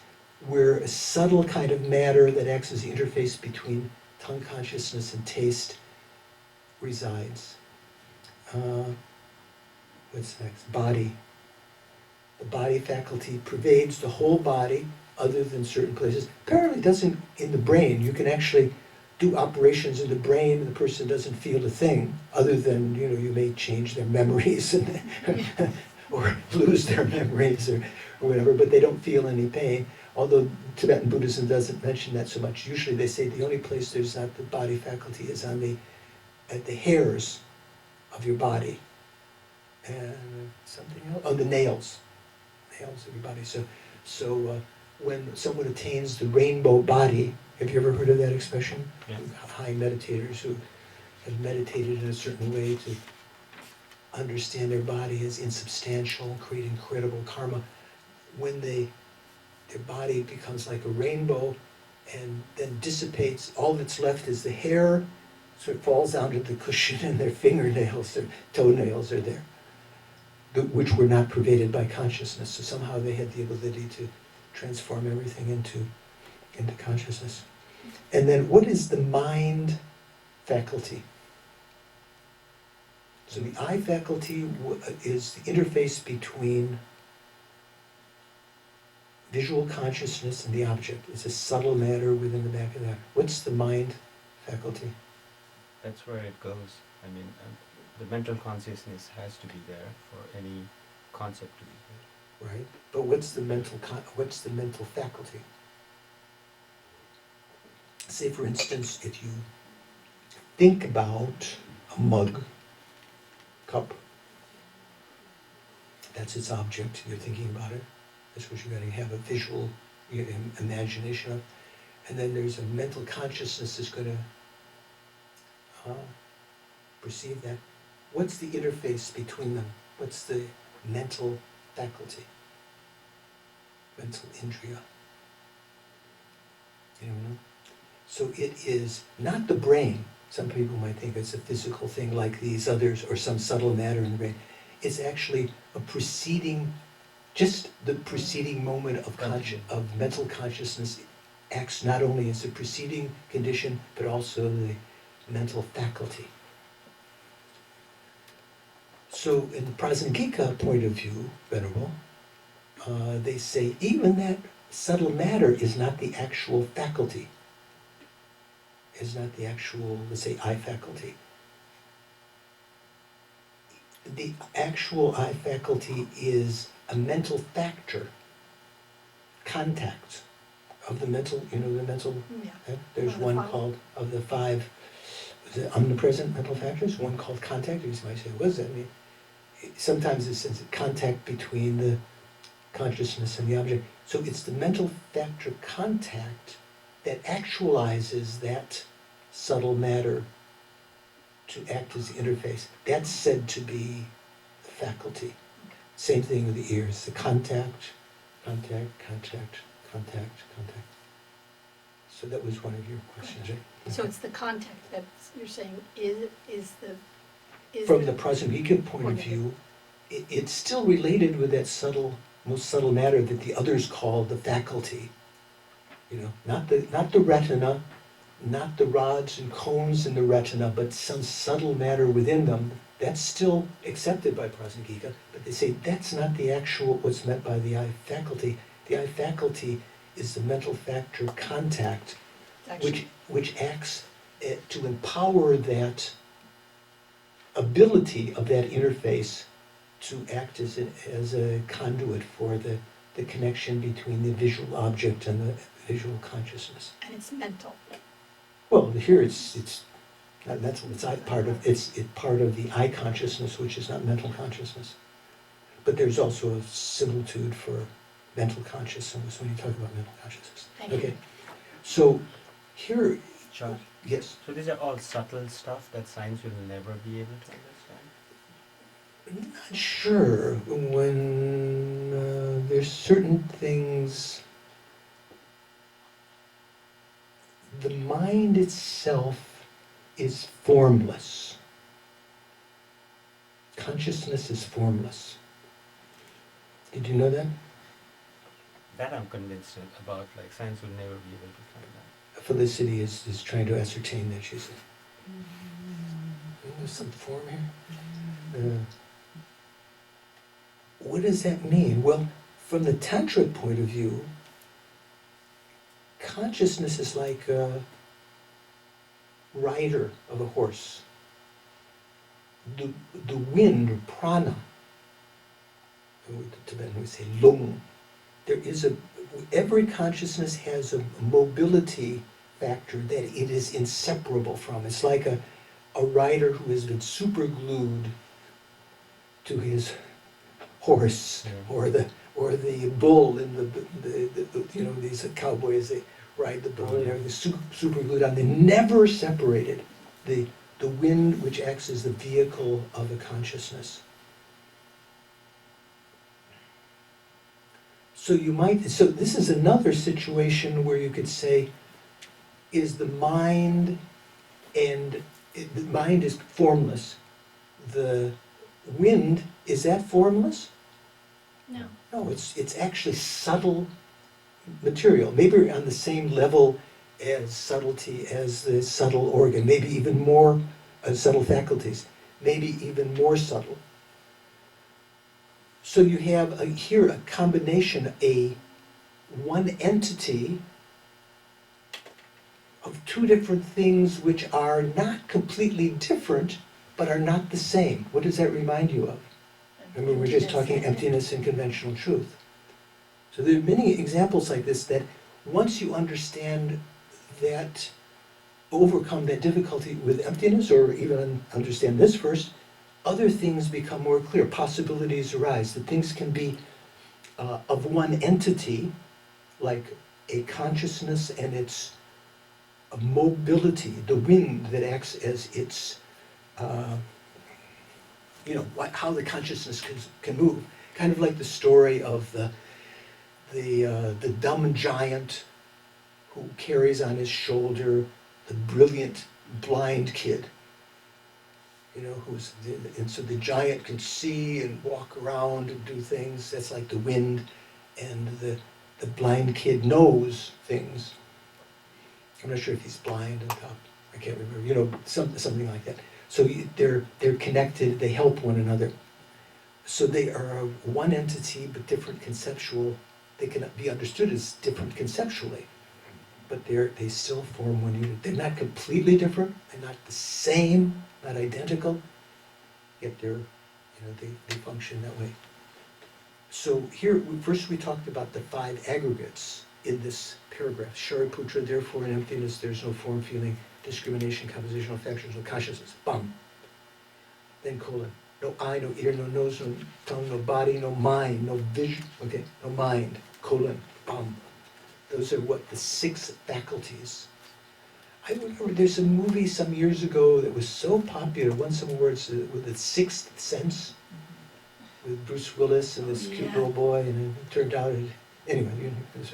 where a subtle kind of matter that acts as the interface between tongue consciousness and taste resides. What's next? Body. The body faculty pervades the whole body other than certain places. Apparently it doesn't in the brain. You can actually do operations in the brain and the person doesn't feel a thing other than, you may change their memories and or lose their memories or whatever, but they don't feel any pain. Although Tibetan Buddhism doesn't mention that so much. Usually they say the only place there's not the body faculty is at the hairs of your body. And something else? Oh, the nails of your body. So when someone attains the rainbow body, have you ever heard of that expression? Yeah. High meditators who have meditated in a certain way to understand their body as insubstantial and create incredible karma. When their body becomes like a rainbow and then dissipates, all that's left is the hair, so it falls onto the cushion and their fingernails, their toenails are there, which were not pervaded by consciousness. So somehow they had the ability to transform everything into consciousness. And then what is the mind faculty? So the eye faculty is the interface between visual consciousness and the object. It's a subtle matter within the back of that. What's the mind faculty? That's where it goes. I mean, the mental consciousness has to be there for any concept to be there. Right? But what's the mental faculty? Say, for instance, if you think about a mug, cup, that's its object, you're thinking about it. That's what you're going to have a visual imagination of. And then there's a mental consciousness that's going to perceive that. What's the interface between them? What's the mental faculty? Mental indriya. You know? So it is not the brain. Some people might think it's a physical thing like these others or some subtle matter in the brain. It's actually a preceding, just the preceding moment of mental consciousness acts not only as a preceding condition, but also the mental faculty. So in the Prasangika point of view, Venerable, they say even that subtle matter is not the actual faculty, is not the actual, let's say, eye faculty. The actual eye faculty is a mental factor, contact of the mental, the mental, Yeah. there's Of the one five. called, of the five, the omnipresent mental factors, one called contact. You might say, what does that mean? Sometimes it's contact between the consciousness and the object. So it's the mental factor contact that actualizes that subtle matter to act as the interface. That's said to be the faculty. Okay. Same thing with the ears, the contact. So that was one of your questions, right? So it's the contact that you're saying is From the Prasangika point of view, it's still related with that most subtle matter that the others call the faculty. Not the retina, not the rods and cones in the retina, but some subtle matter within them. That's still accepted by Prasangika, but they say that's not the actual, what's meant by the eye faculty. The eye faculty is the mental factor contact, which acts to empower that ability of that interface to act as a conduit for the connection between the visual object and the visual consciousness. and it's mental. Well, here it's not mental. It's part of the eye consciousness, which is not mental consciousness. But there's also a similitude for mental consciousness when you talk about mental consciousness. Thank you. Okay, so here, Sure. yes. So these are all subtle stuff that science will never be able to understand? Not sure when there's certain things. The mind itself is formless. Consciousness is formless. Did you know that? That I'm convinced about, like science will never be able to find that. Felicity is trying to ascertain that, she said. There's some form here. What does that mean? Well, from the tantric point of view, consciousness is like a rider of a horse. The wind, or prana, the Tibetan would say lung. Every consciousness has a mobility factor that it is inseparable from. It's like a rider who has been super glued to his horse, or the bull in the these cowboys, they ride the bull and everything, super glued on. They never separated the wind, which acts as the vehicle of the consciousness. So this is another situation where you could say, is the mind, the mind is formless. The wind, is that formless? No. No, it's actually subtle material, maybe on the same level as subtlety as the subtle organ, maybe even more subtle faculties, maybe even more subtle. So you have here a combination, a one entity of two different things which are not completely different, but are not the same. What does that remind you of? I mean, we're just talking emptiness and conventional truth. So there are many examples like this that once you understand that, overcome that difficulty with emptiness, or even understand this first, other things become more clear. Possibilities arise. That things can be of one entity, like a consciousness and its mobility, the wind that acts as its, how the consciousness can move. Kind of like the story of the dumb giant who carries on his shoulder the brilliant blind kid. And so the giant can see and walk around and do things. That's like the wind, and the blind kid knows things. I'm not sure if he's blind on top. I can't remember. Something like that. So they're connected. They help one another. So they are one entity, but different conceptual. They can be understood as different conceptually, but they still form one unit. They're not completely different. They're not the same, not identical. Yet they function that way. So here, first we talked about the 5 aggregates in this paragraph. Shariputra, therefore in emptiness there's no form, feeling, discrimination, compositional factors, no consciousness. Bum. Then colon. No eye, no ear, no nose, no tongue, no body, no mind, no vision. Okay, no mind. Colon. Bum. Those are what? The 6 faculties. I remember there's a movie some years ago that was so popular, won some awards, with The Sixth Sense, with Bruce Willis and this cute little boy, and it turned out, anyway, and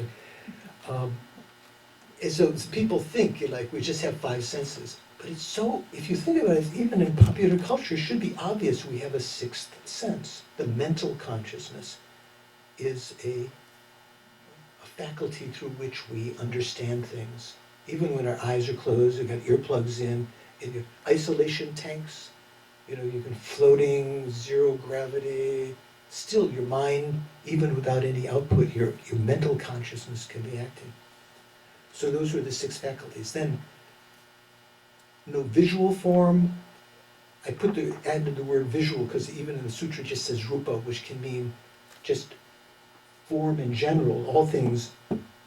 so people think like we just have 5 senses, but it's so, if you think about it, even in popular culture, it should be obvious we have a 6th sense. The mental consciousness is a faculty through which we understand things. Even when our eyes are closed, we've got earplugs in your isolation tanks, you've been floating, 0 gravity, still your mind, even without any output, your mental consciousness can be acting. So those were the 6 faculties. Then, no visual form. I added the word visual because even in the sutra it just says rupa, which can mean just form in general. All things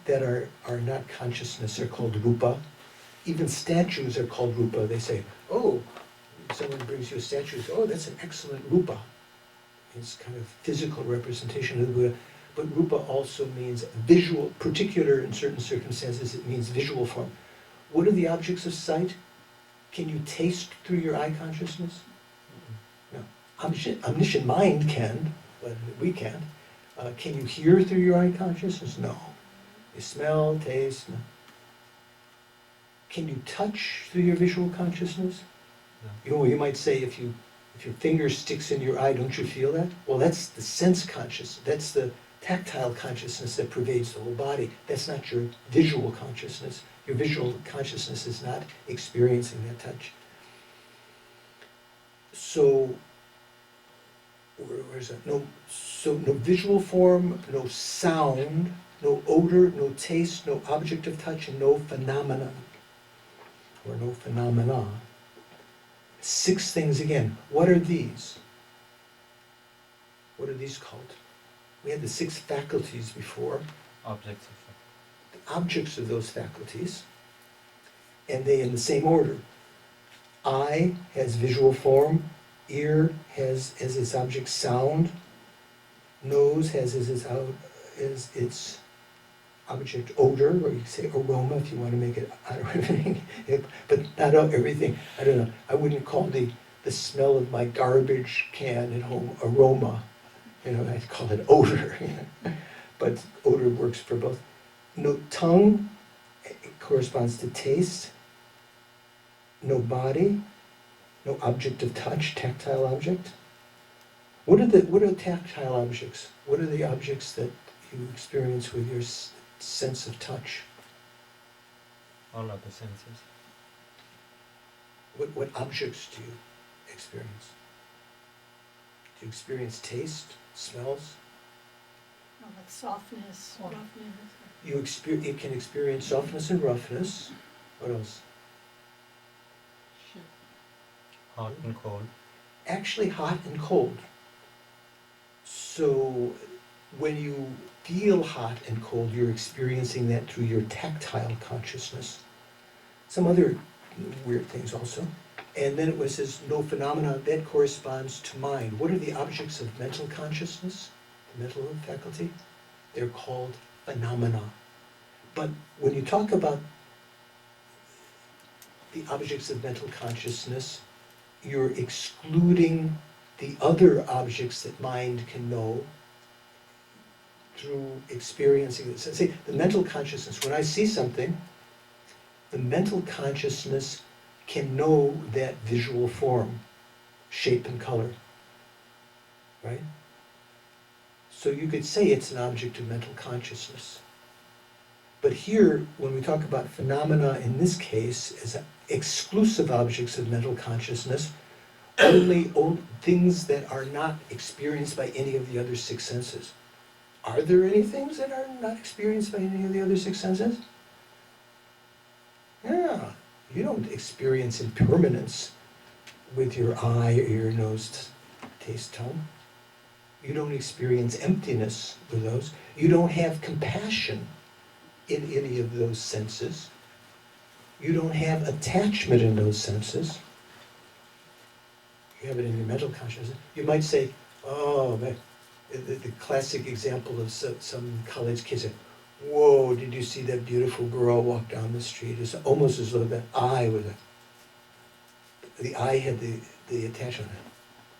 that are not consciousness are called rupa. Even statues are called rupa. They say, oh, someone brings you a statue, oh, that's an excellent rupa. It's kind of physical representation of the Buddha. But rupa also means visual, particular in certain circumstances, it means visual form. What are the objects of sight? Can you taste through your eye consciousness? No. Omniscient mind can, but we can't. Can you hear through your eye consciousness? No. You smell, taste, no. Can you touch through your visual consciousness? No. You might say if your finger sticks in your eye, don't you feel that? Well, that's the sense consciousness. That's the tactile consciousness that pervades the whole body. That's not your visual consciousness. Your visual consciousness is not experiencing that touch. So, where's that? No visual form, no sound, no odor, no taste, no object of touch, and no phenomenon, or no phenomena. 6 things again. What are these? What are these called? We had the 6 faculties before. Objects of The objects of those faculties, and they in the same order. Eye has visual form, ear has as its object sound, nose has as its object odor, or you say aroma if you want to make it out of everything, but not everything. I don't know. I wouldn't call the smell of my garbage can at home aroma. I'd call it odor. But odor works for both. No tongue, it corresponds to taste. No body, no object of touch, tactile object. What are tactile objects? What are the objects that you experience with your sense of touch? all other senses. What objects do you experience? Do you experience taste, smells? like softness, Oh. roughness. It can experience softness and roughness. What else? Shit. Hot and cold. Actually, hot and cold. So when you feel hot and cold, you're experiencing that through your tactile consciousness. Some other weird things also. And then it says, no phenomena, that corresponds to mind. What are the objects of mental consciousness, the mental faculty? They're called phenomena. But when you talk about the objects of mental consciousness, you're excluding the other objects that mind can know through experiencing it. So, say, the mental consciousness, when I see something, the mental consciousness can know that visual form, shape and color, right? So you could say it's an object of mental consciousness. But here, when we talk about phenomena in this case as exclusive objects of mental consciousness, only things that are not experienced by any of the other six senses. Are there any things that are not experienced by any of the other six senses? Yeah, you don't experience impermanence with your eye or your nose, taste, tongue. You don't experience emptiness with those. You don't have compassion in any of those senses. You don't have attachment in those senses. You have it in your mental consciousness. You might say, oh, man, the classic example of some college kids say, whoa, did you see that beautiful girl walk down the street? It's almost as though the eye was the eye had the attachment.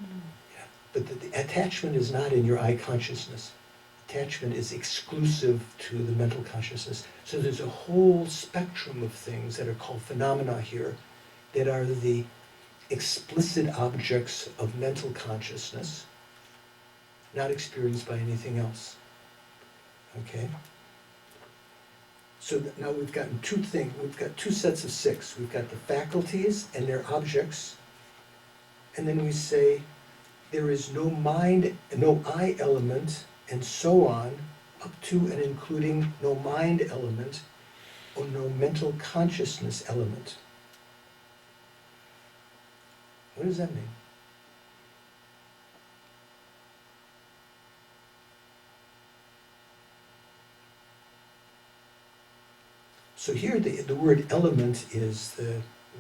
Yeah. But the attachment is not in your eye consciousness. Attachment is exclusive to the mental consciousness. So there's a whole spectrum of things that are called phenomena here that are the explicit objects of mental consciousness, not experienced by anything else. Okay? So now we've gotten two things. We've got two sets of six. We've got the faculties and their objects. And then we say there is no mind, no I element, and so on, up to and including no mind element or no mental consciousness element. What does that mean? So here the word element is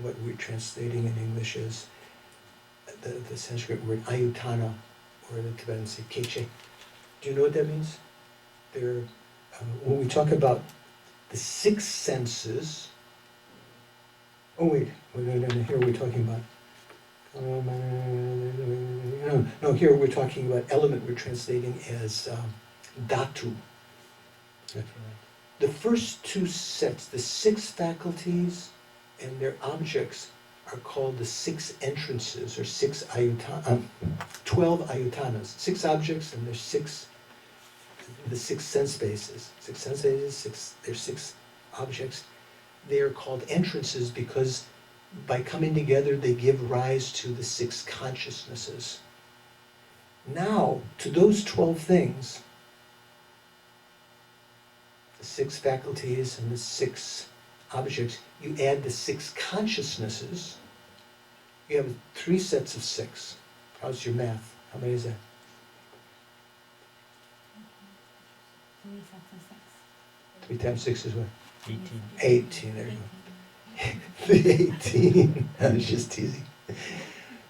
what we're translating in English as the Sanskrit word ayutana, or the Tibetan say keche. Do you know what that means? When we talk about the six senses, here we're talking about, no, here we're talking about element, we're translating as dhatu. The first two sets, the six faculties and their objects, are called the six entrances, or 12 ayutanas. Six objects and there's the six sense bases. Six sense bases, there's six objects. They are called entrances because by coming together they give rise to the six consciousnesses. Now, to those 12 things, the six faculties and the six objects, you add the six consciousnesses, you have 3 sets of 6. How's your math? How many is that? 3 sets of 6. 3 times 6 is what? 18. 18, there you go. The 18, I was just teasing.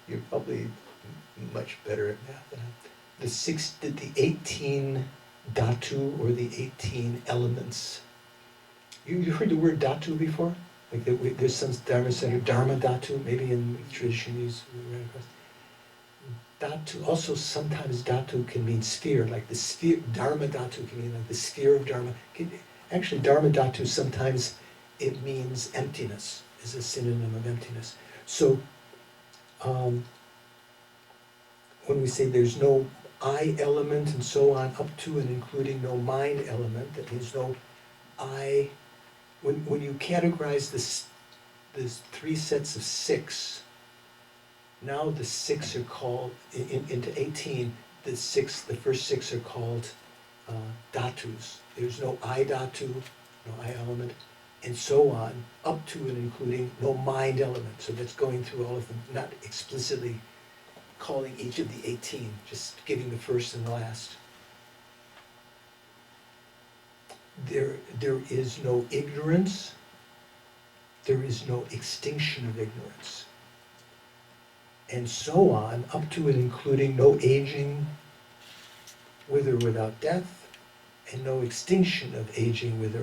You're probably much better at math than I am. The 18 dhatu, or the 18 elements. You heard the word dhatu before? Like there's some Dharma center, Dharma dhatu, maybe in tradition use right across. Dhatu, also sometimes dhatu can mean sphere, like the sphere, Dharma dhatu can mean like the sphere of Dharma. Actually, Dharma dhatu sometimes it means emptiness, is a synonym of emptiness. So when we say there's no I element and so on, up to and including no mind element, that means no I. When you categorize this 3 sets of 6, now the 6 are called into 18. The first 6 are called dhatus. There's no I dhatu, no I element, and so on, up to and including no mind element. So that's going through all of them, not explicitly calling each of the 18, just giving the first and the last. There is no ignorance. There is no extinction of ignorance. And so on, up to and including no aging with or without death, and no extinction of aging with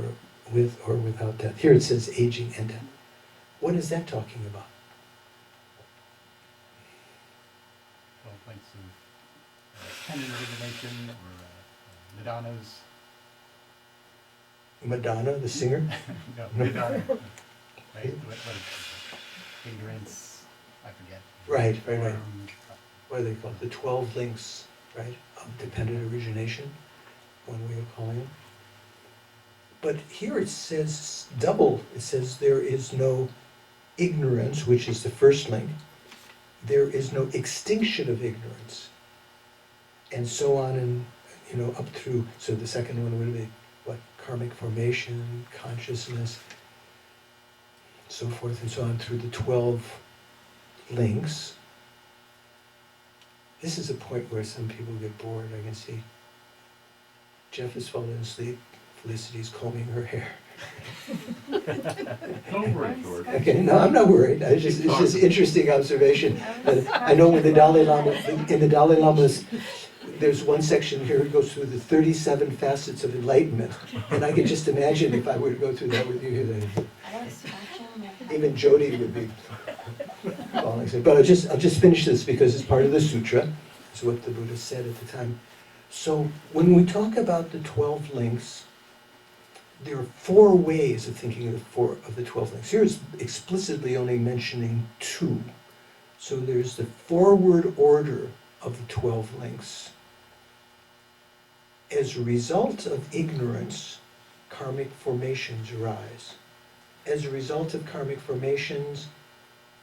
or without death. Here it says aging and death. What is that talking about? 12 points of tendon origination or Madonna's. Madonna, the singer? No, Madonna. Right? What is it? Ignorance, I forget. Right. Form, What do they call it? The 12 links, right? Of dependent origination, one way of calling it. But here it says double. It says there is no ignorance, which is the first link. There is no extinction of ignorance. And so on and, up through, so the second one would be what? Karmic formation, consciousness, so forth and so on through the 12 links. This is a point where some people get bored. I can see Jeff is falling asleep. Felicity's combing her hair. Don't worry, George. Okay, no, I'm not worried. It's just interesting observation. I know when the Dalai Lama, in the Dalai Lama's, there's one section here, it goes through the 37 facets of enlightenment. And I can just imagine if I were to go through that with you, that I was watching my even Jody would be falling asleep. But I'll just finish this because it's part of the sutra. It's what the Buddha said at the time. So when we talk about the 12 links, there are 4 ways of thinking of the 12 links. Here it's explicitly only mentioning 2. So there's the forward order of the 12 links. As a result of ignorance, karmic formations arise. As a result of karmic formations,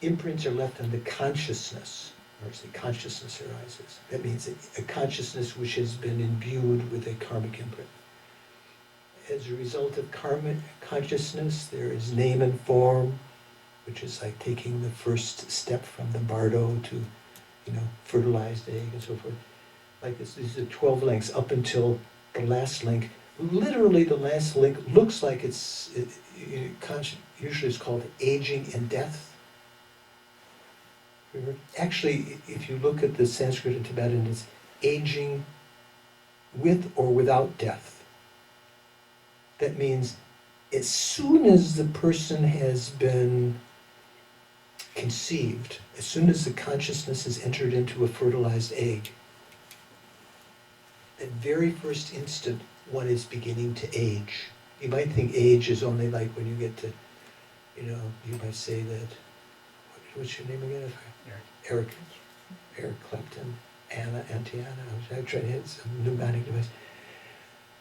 imprints are left on the consciousness, or say consciousness arises. That means a consciousness which has been imbued with a karmic imprint. As a result of karmic consciousness, there is name and form, which is like taking the first step from the bardo to, fertilized egg and so forth. Like this, these are 12 links up until the last link. Literally, the last link looks like usually it's called aging and death. Actually, if you look at the Sanskrit and Tibetan, it's aging with or without death. That means as soon as the person has been conceived, as soon as the consciousness has entered into a fertilized egg, that very first instant, one is beginning to age. You might think age is only like when you get to, you might say that, what's your name again? Eric Clapton, Anna, Auntie Anna. I was trying to hit some pneumatic device.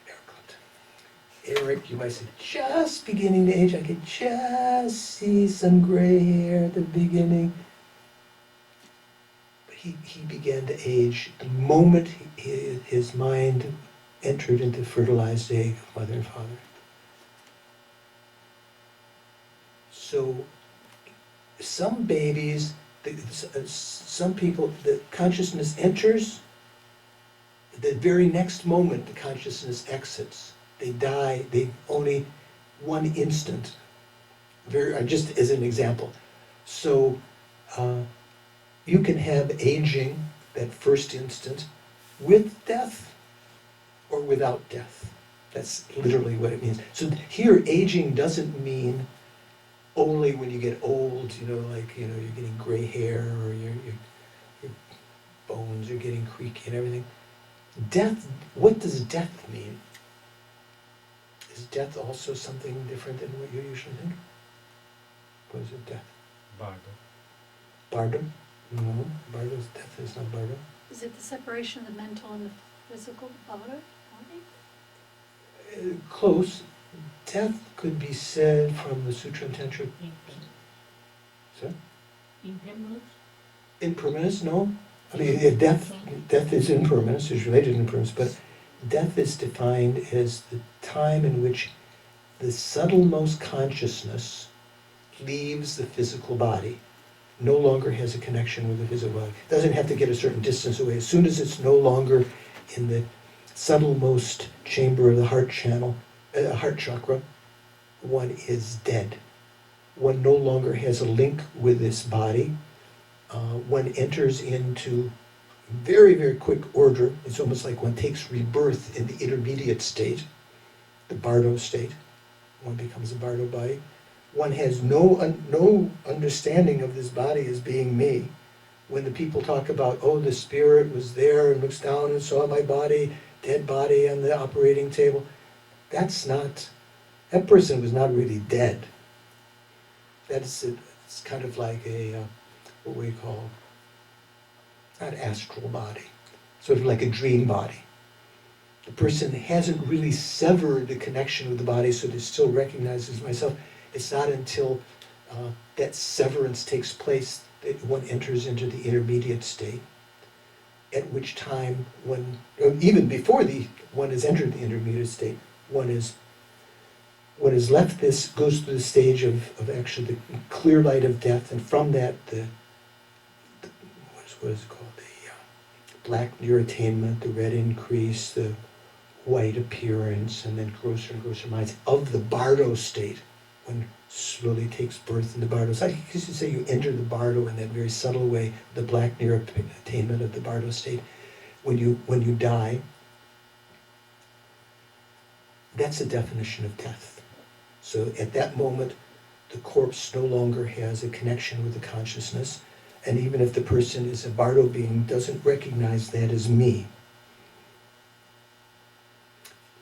Eric Clapton. Eric, you might say, just beginning to age. I could just see some gray hair at the beginning. But he began to age the moment his mind entered into fertilized egg of mother and father. So some babies, some people, the consciousness enters, the very next moment the consciousness exits. They die, they only one instant. Just as an example. So you can have aging, that first instant, with death or without death. That's literally what it means. So here, aging doesn't mean only when you get old, you're getting gray hair or your bones are getting creaky and everything. Death, what does death mean? Is death also something different than what you usually think? What is it, death? Bardo. Bardo? No, Bardo's death is not Bardo. Is it the separation of the mental and the physical body? Close. Death could be said from the Sutra and Tantra. Sir? Impermanence? Impermanence, no. I mean, death is impermanence, is related to impermanence, but Death is defined as the time in which the subtlemost consciousness leaves the physical body, no longer has a connection with the physical body. Doesn't have to get a certain distance away. As soon as it's no longer in the subtlemost chamber of the heart chakra, one is dead. One no longer has a link with this body. One enters into very, very quick order. It's almost like one takes rebirth in the intermediate state, the Bardo state. One becomes a Bardo body. One has no understanding of this body as being me. When the people talk about, oh, the spirit was there and looks down and saw my body, dead body on the operating table, that person was not really dead. It's kind of like what we call, not astral body, sort of like a dream body. The person hasn't really severed the connection with the body, so they still recognizes myself. It's not until that severance takes place that one enters into the intermediate state, at which time even before one has entered the intermediate state, one has left this, goes through the stage of actually the clear light of death, and from that what is it called, the black near attainment, the red increase, the white appearance, and then grosser and grosser minds of the Bardo state. One slowly takes birth in the Bardo. So I guess you say you enter the Bardo in that very subtle way, the black near attainment of the Bardo state. When you die, that's the definition of death. So at that moment, the corpse no longer has a connection with the consciousness, and even if the person is a Bardo being, doesn't recognize that as me.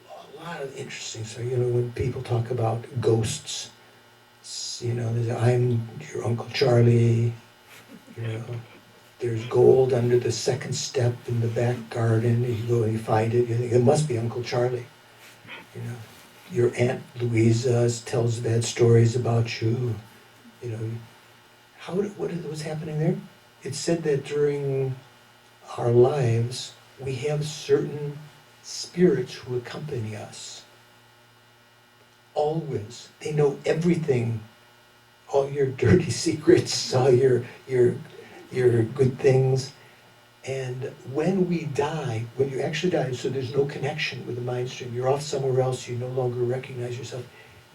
A lot of interesting, so when people talk about ghosts, I'm your Uncle Charlie, there's gold under the second step in the back garden, you go and you find it, you think it must be Uncle Charlie. Your Aunt Louisa tells bad stories about you. What's happening there? It's said that during our lives, we have certain spirits who accompany us. Always. They know everything. All your dirty secrets, all your good things. And when we die, when you actually die, so there's no connection with the mind stream, you're off somewhere else, you no longer recognize yourself,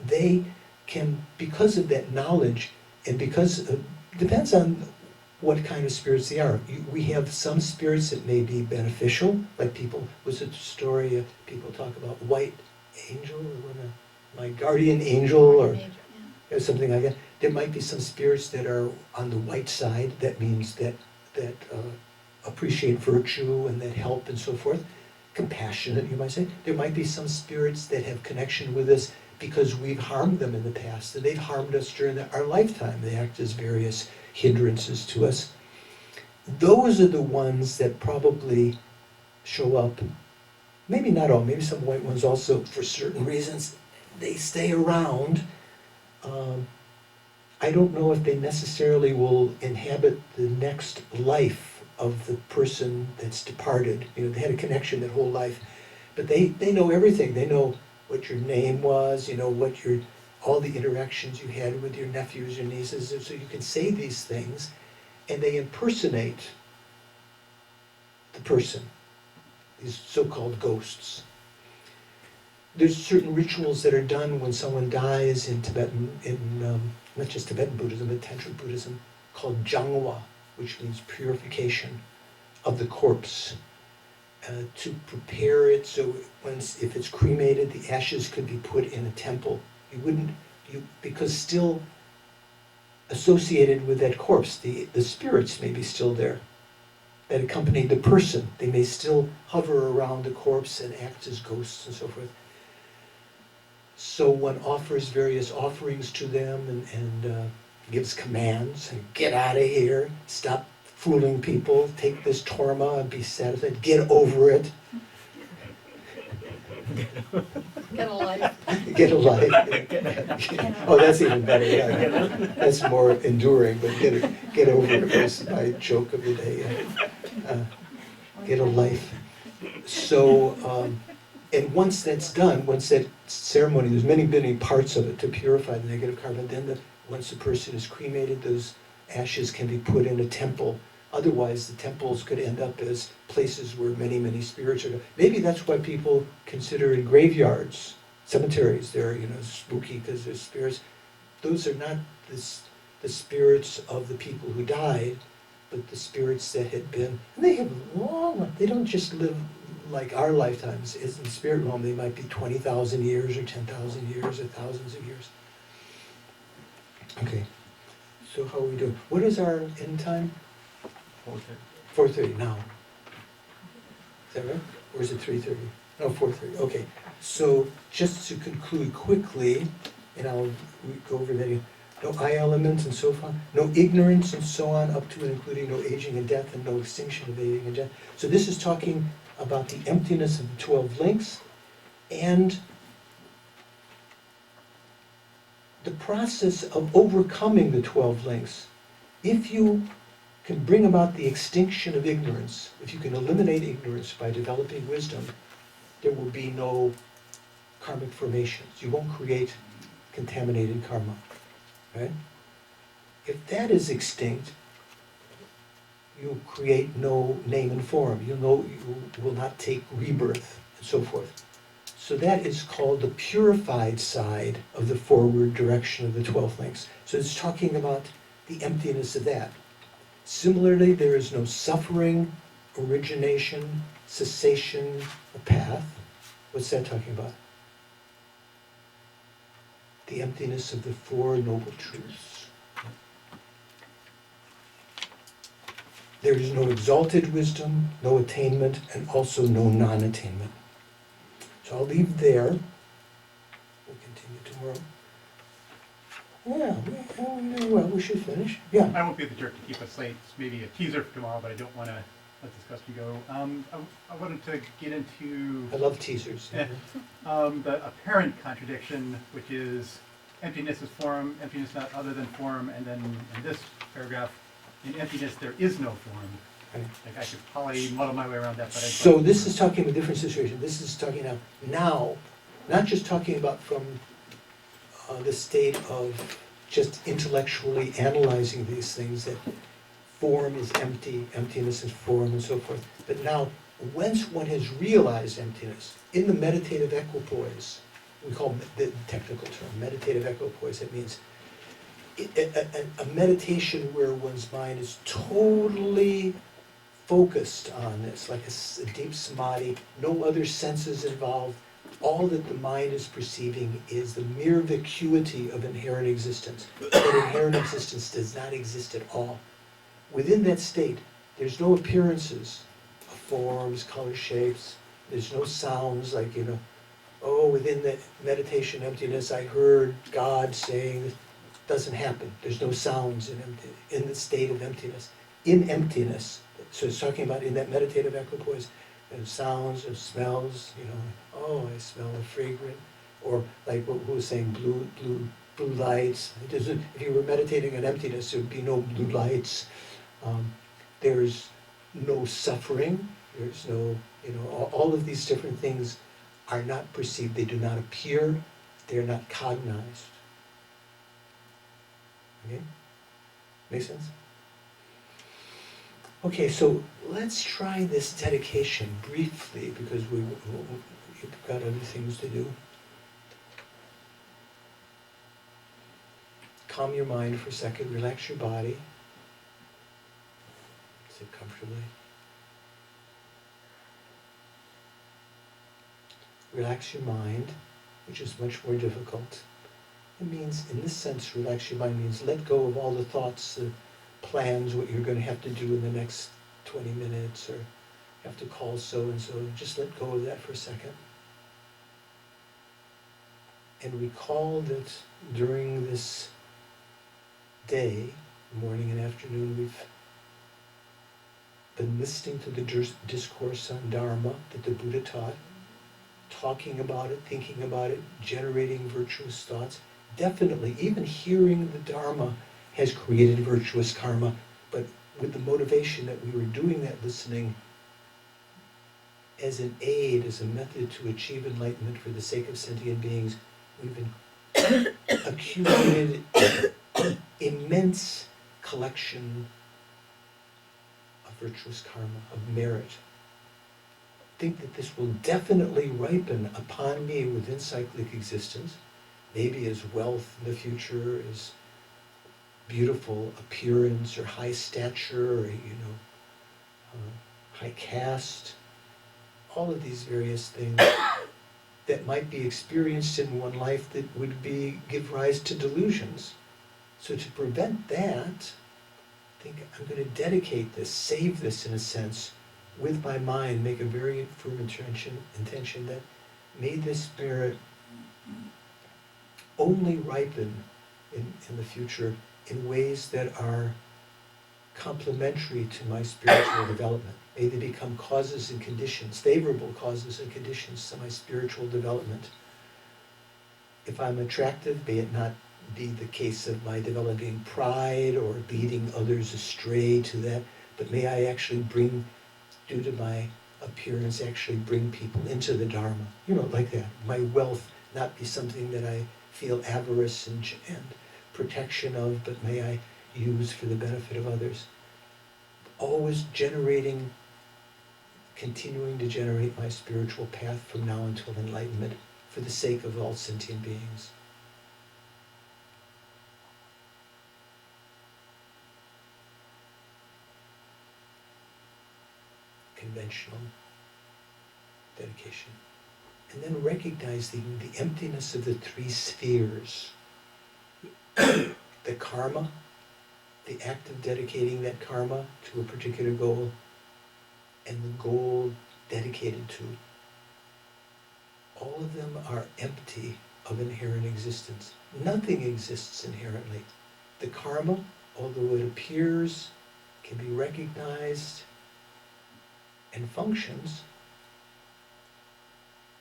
they can, because of that knowledge, and depends on what kind of spirits they are. We have some spirits that may be beneficial, like was it a story of people talk about white angel, or my guardian angel, or something like that. There might be some spirits that are on the white side, that means that appreciate virtue and that help and so forth. Compassionate, you might say. There might be some spirits that have connection with us because we've harmed them in the past, and they've harmed us during our lifetime. They act as various hindrances to us. Those are the ones that probably show up. Maybe not all, maybe some white ones also, for certain reasons, they stay around. I don't know if they necessarily will inhabit the next life of the person that's departed. They had a connection that whole life, but they know everything. They know what your name was, all the interactions you had with your nephews, your nieces, so you can say these things, and they impersonate the person, these so-called ghosts. There's certain rituals that are done when someone dies in Tibetan, not just Tibetan Buddhism, but Tantric Buddhism, called Jangwa, which means purification of the corpse, to prepare it so if it's cremated, the ashes could be put in a temple. Because still associated with that corpse, the spirits may be still there that accompany the person. They may still hover around the corpse and act as ghosts and so forth. So one offers various offerings to them and gives commands, and get out of here, stop fooling people, take this torma and be satisfied, get over it. Get a life. Get a life. Oh, that's even better, yeah. That's more enduring, but get over it was my joke of the day. Get a life. So And once that's done, once that ceremony, there's many parts of it to purify the negative karma, then once the person is cremated, those ashes can be put in a temple. Otherwise, the temples could end up as places where many spirits are. Maybe that's why people consider in graveyards, cemeteries, they're, spooky because there's spirits. Those are not the spirits of the people who died, but the spirits that had been, and they have they don't just live like our lifetimes. As in the spirit realm, they might be 20,000 years or 10,000 years or thousands of years. Okay, so how are we doing? What is our end time? 4:30 now. Is that right? Or is it 3:30? No, 4:30. Okay. So just to conclude quickly, and I'll go over that again. No I elements and so on. No ignorance and so on, up to and including no aging and death, and no extinction of aging and death. So this is talking about the emptiness of the 12 links and the process of overcoming the 12 links. If you can bring about the extinction of ignorance, if you can eliminate ignorance by developing wisdom, there will be no karmic formations. You won't create contaminated karma, right? If that is extinct, you create no name and form. You will not take rebirth and so forth. So that is called the purified side of the forward direction of the 12 links. So it's talking about the emptiness of that. Similarly, there is no suffering, origination, cessation, or path. What's that talking about? The emptiness of the Four Noble Truths. There is no exalted wisdom, no attainment, and also no non-attainment. So I'll leave there. We'll continue tomorrow. Yeah, well, we should finish. Yeah. I won't be the jerk to keep us late. It's maybe a teaser for tomorrow, but I don't want to let this question go. I wanted to get into I love teasers. the apparent contradiction, which is emptiness is form, emptiness not other than form, and then in this paragraph, in emptiness there is no form. Right. Like I could probably muddle my way around that, but So this is talking about a different situation. This is talking now, not just talking about from the state of just intellectually analyzing these things, that form is empty, emptiness is form, and so forth. But now, once one has realized emptiness, in the meditative equipoise, we call the technical term meditative equipoise, it means a meditation where one's mind is totally focused on this, like a deep samadhi, no other senses involved. All that the mind is perceiving is the mere vacuity of inherent existence. But inherent existence does not exist at all. Within that state, there's no appearances of forms, color, shapes. There's no sounds like, within the meditation emptiness, I heard God saying, this doesn't happen. There's no sounds in the state of emptiness. In emptiness, so it's talking about in that meditative equipoise, and sounds and smells, I smell a fragrant, or like what we were saying, blue lights. If you were meditating on emptiness, there would be no blue lights. There's no suffering. There's no, all of these different things are not perceived. They do not appear. They're not cognized. Okay? Make sense? Okay, so let's try this dedication briefly because we've got other things to do. Calm your mind for a second, relax your body. Sit comfortably. Relax your mind, which is much more difficult. It means, in this sense, relax your mind means let go of all the thoughts, plans, what you're going to have to do in the next 20 minutes, or you have to call so-and-so. Just let go of that for a second. And recall that during this day, morning and afternoon, we've been listening to the discourse on Dharma that the Buddha taught, talking about it, thinking about it, generating virtuous thoughts. Definitely, even hearing the Dharma has created virtuous karma, but with the motivation that we were doing that listening as an aid, as a method to achieve enlightenment for the sake of sentient beings, we've accumulated immense collection of virtuous karma, of merit. Think that this will definitely ripen upon me within cyclic existence, maybe as wealth in the future, as beautiful appearance, or high stature, or, high caste, all of these various things that might be experienced in one life that would give rise to delusions. So to prevent that, I think I'm going to dedicate this, save this in a sense, with my mind, make a very firm intention that may this spirit only ripen in the future in ways that are complementary to my spiritual development. May they become causes and conditions, favorable causes and conditions to my spiritual development. If I'm attractive, may it not be the case of my developing pride or leading others astray to that, but may I actually due to my appearance, actually bring people into the Dharma, like that. My wealth not be something that I feel avarice and protection of, but may I use for the benefit of others. Always continuing to generate my spiritual path from now until enlightenment for the sake of all sentient beings. Conventional dedication. And then recognizing the emptiness of the three spheres. The karma, the act of dedicating that karma to a particular goal, and the goal dedicated to. All of them are empty of inherent existence. Nothing exists inherently. The karma, although it appears, can be recognized, and functions,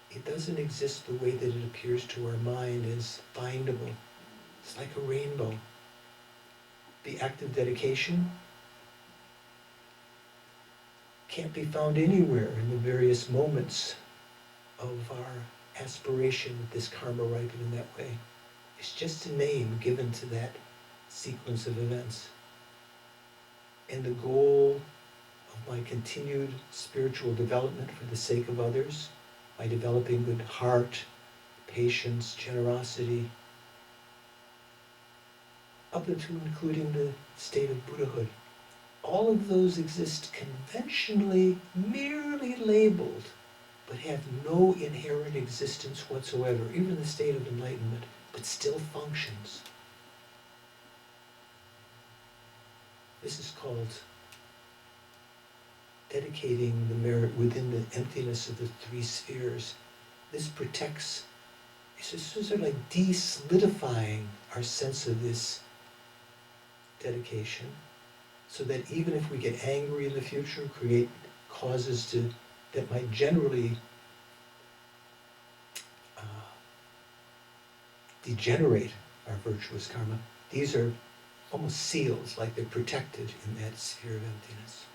it doesn't exist the way that it appears to our mind as findable. It's like a rainbow. The act of dedication can't be found anywhere in the various moments of our aspiration that this karma ripen in that way. It's just a name given to that sequence of events. And the goal of my continued spiritual development for the sake of others, by developing good heart, patience, generosity, up to including the state of Buddhahood. All of those exist conventionally, merely labeled, but have no inherent existence whatsoever, even the state of enlightenment, but still functions. This is called dedicating the merit within the emptiness of the three spheres. This protects, it's just sort of like de-solidifying our sense of this dedication, so that even if we get angry in the future, create causes that might generally degenerate our virtuous karma, these are almost seals, like they're protected in that sphere of emptiness.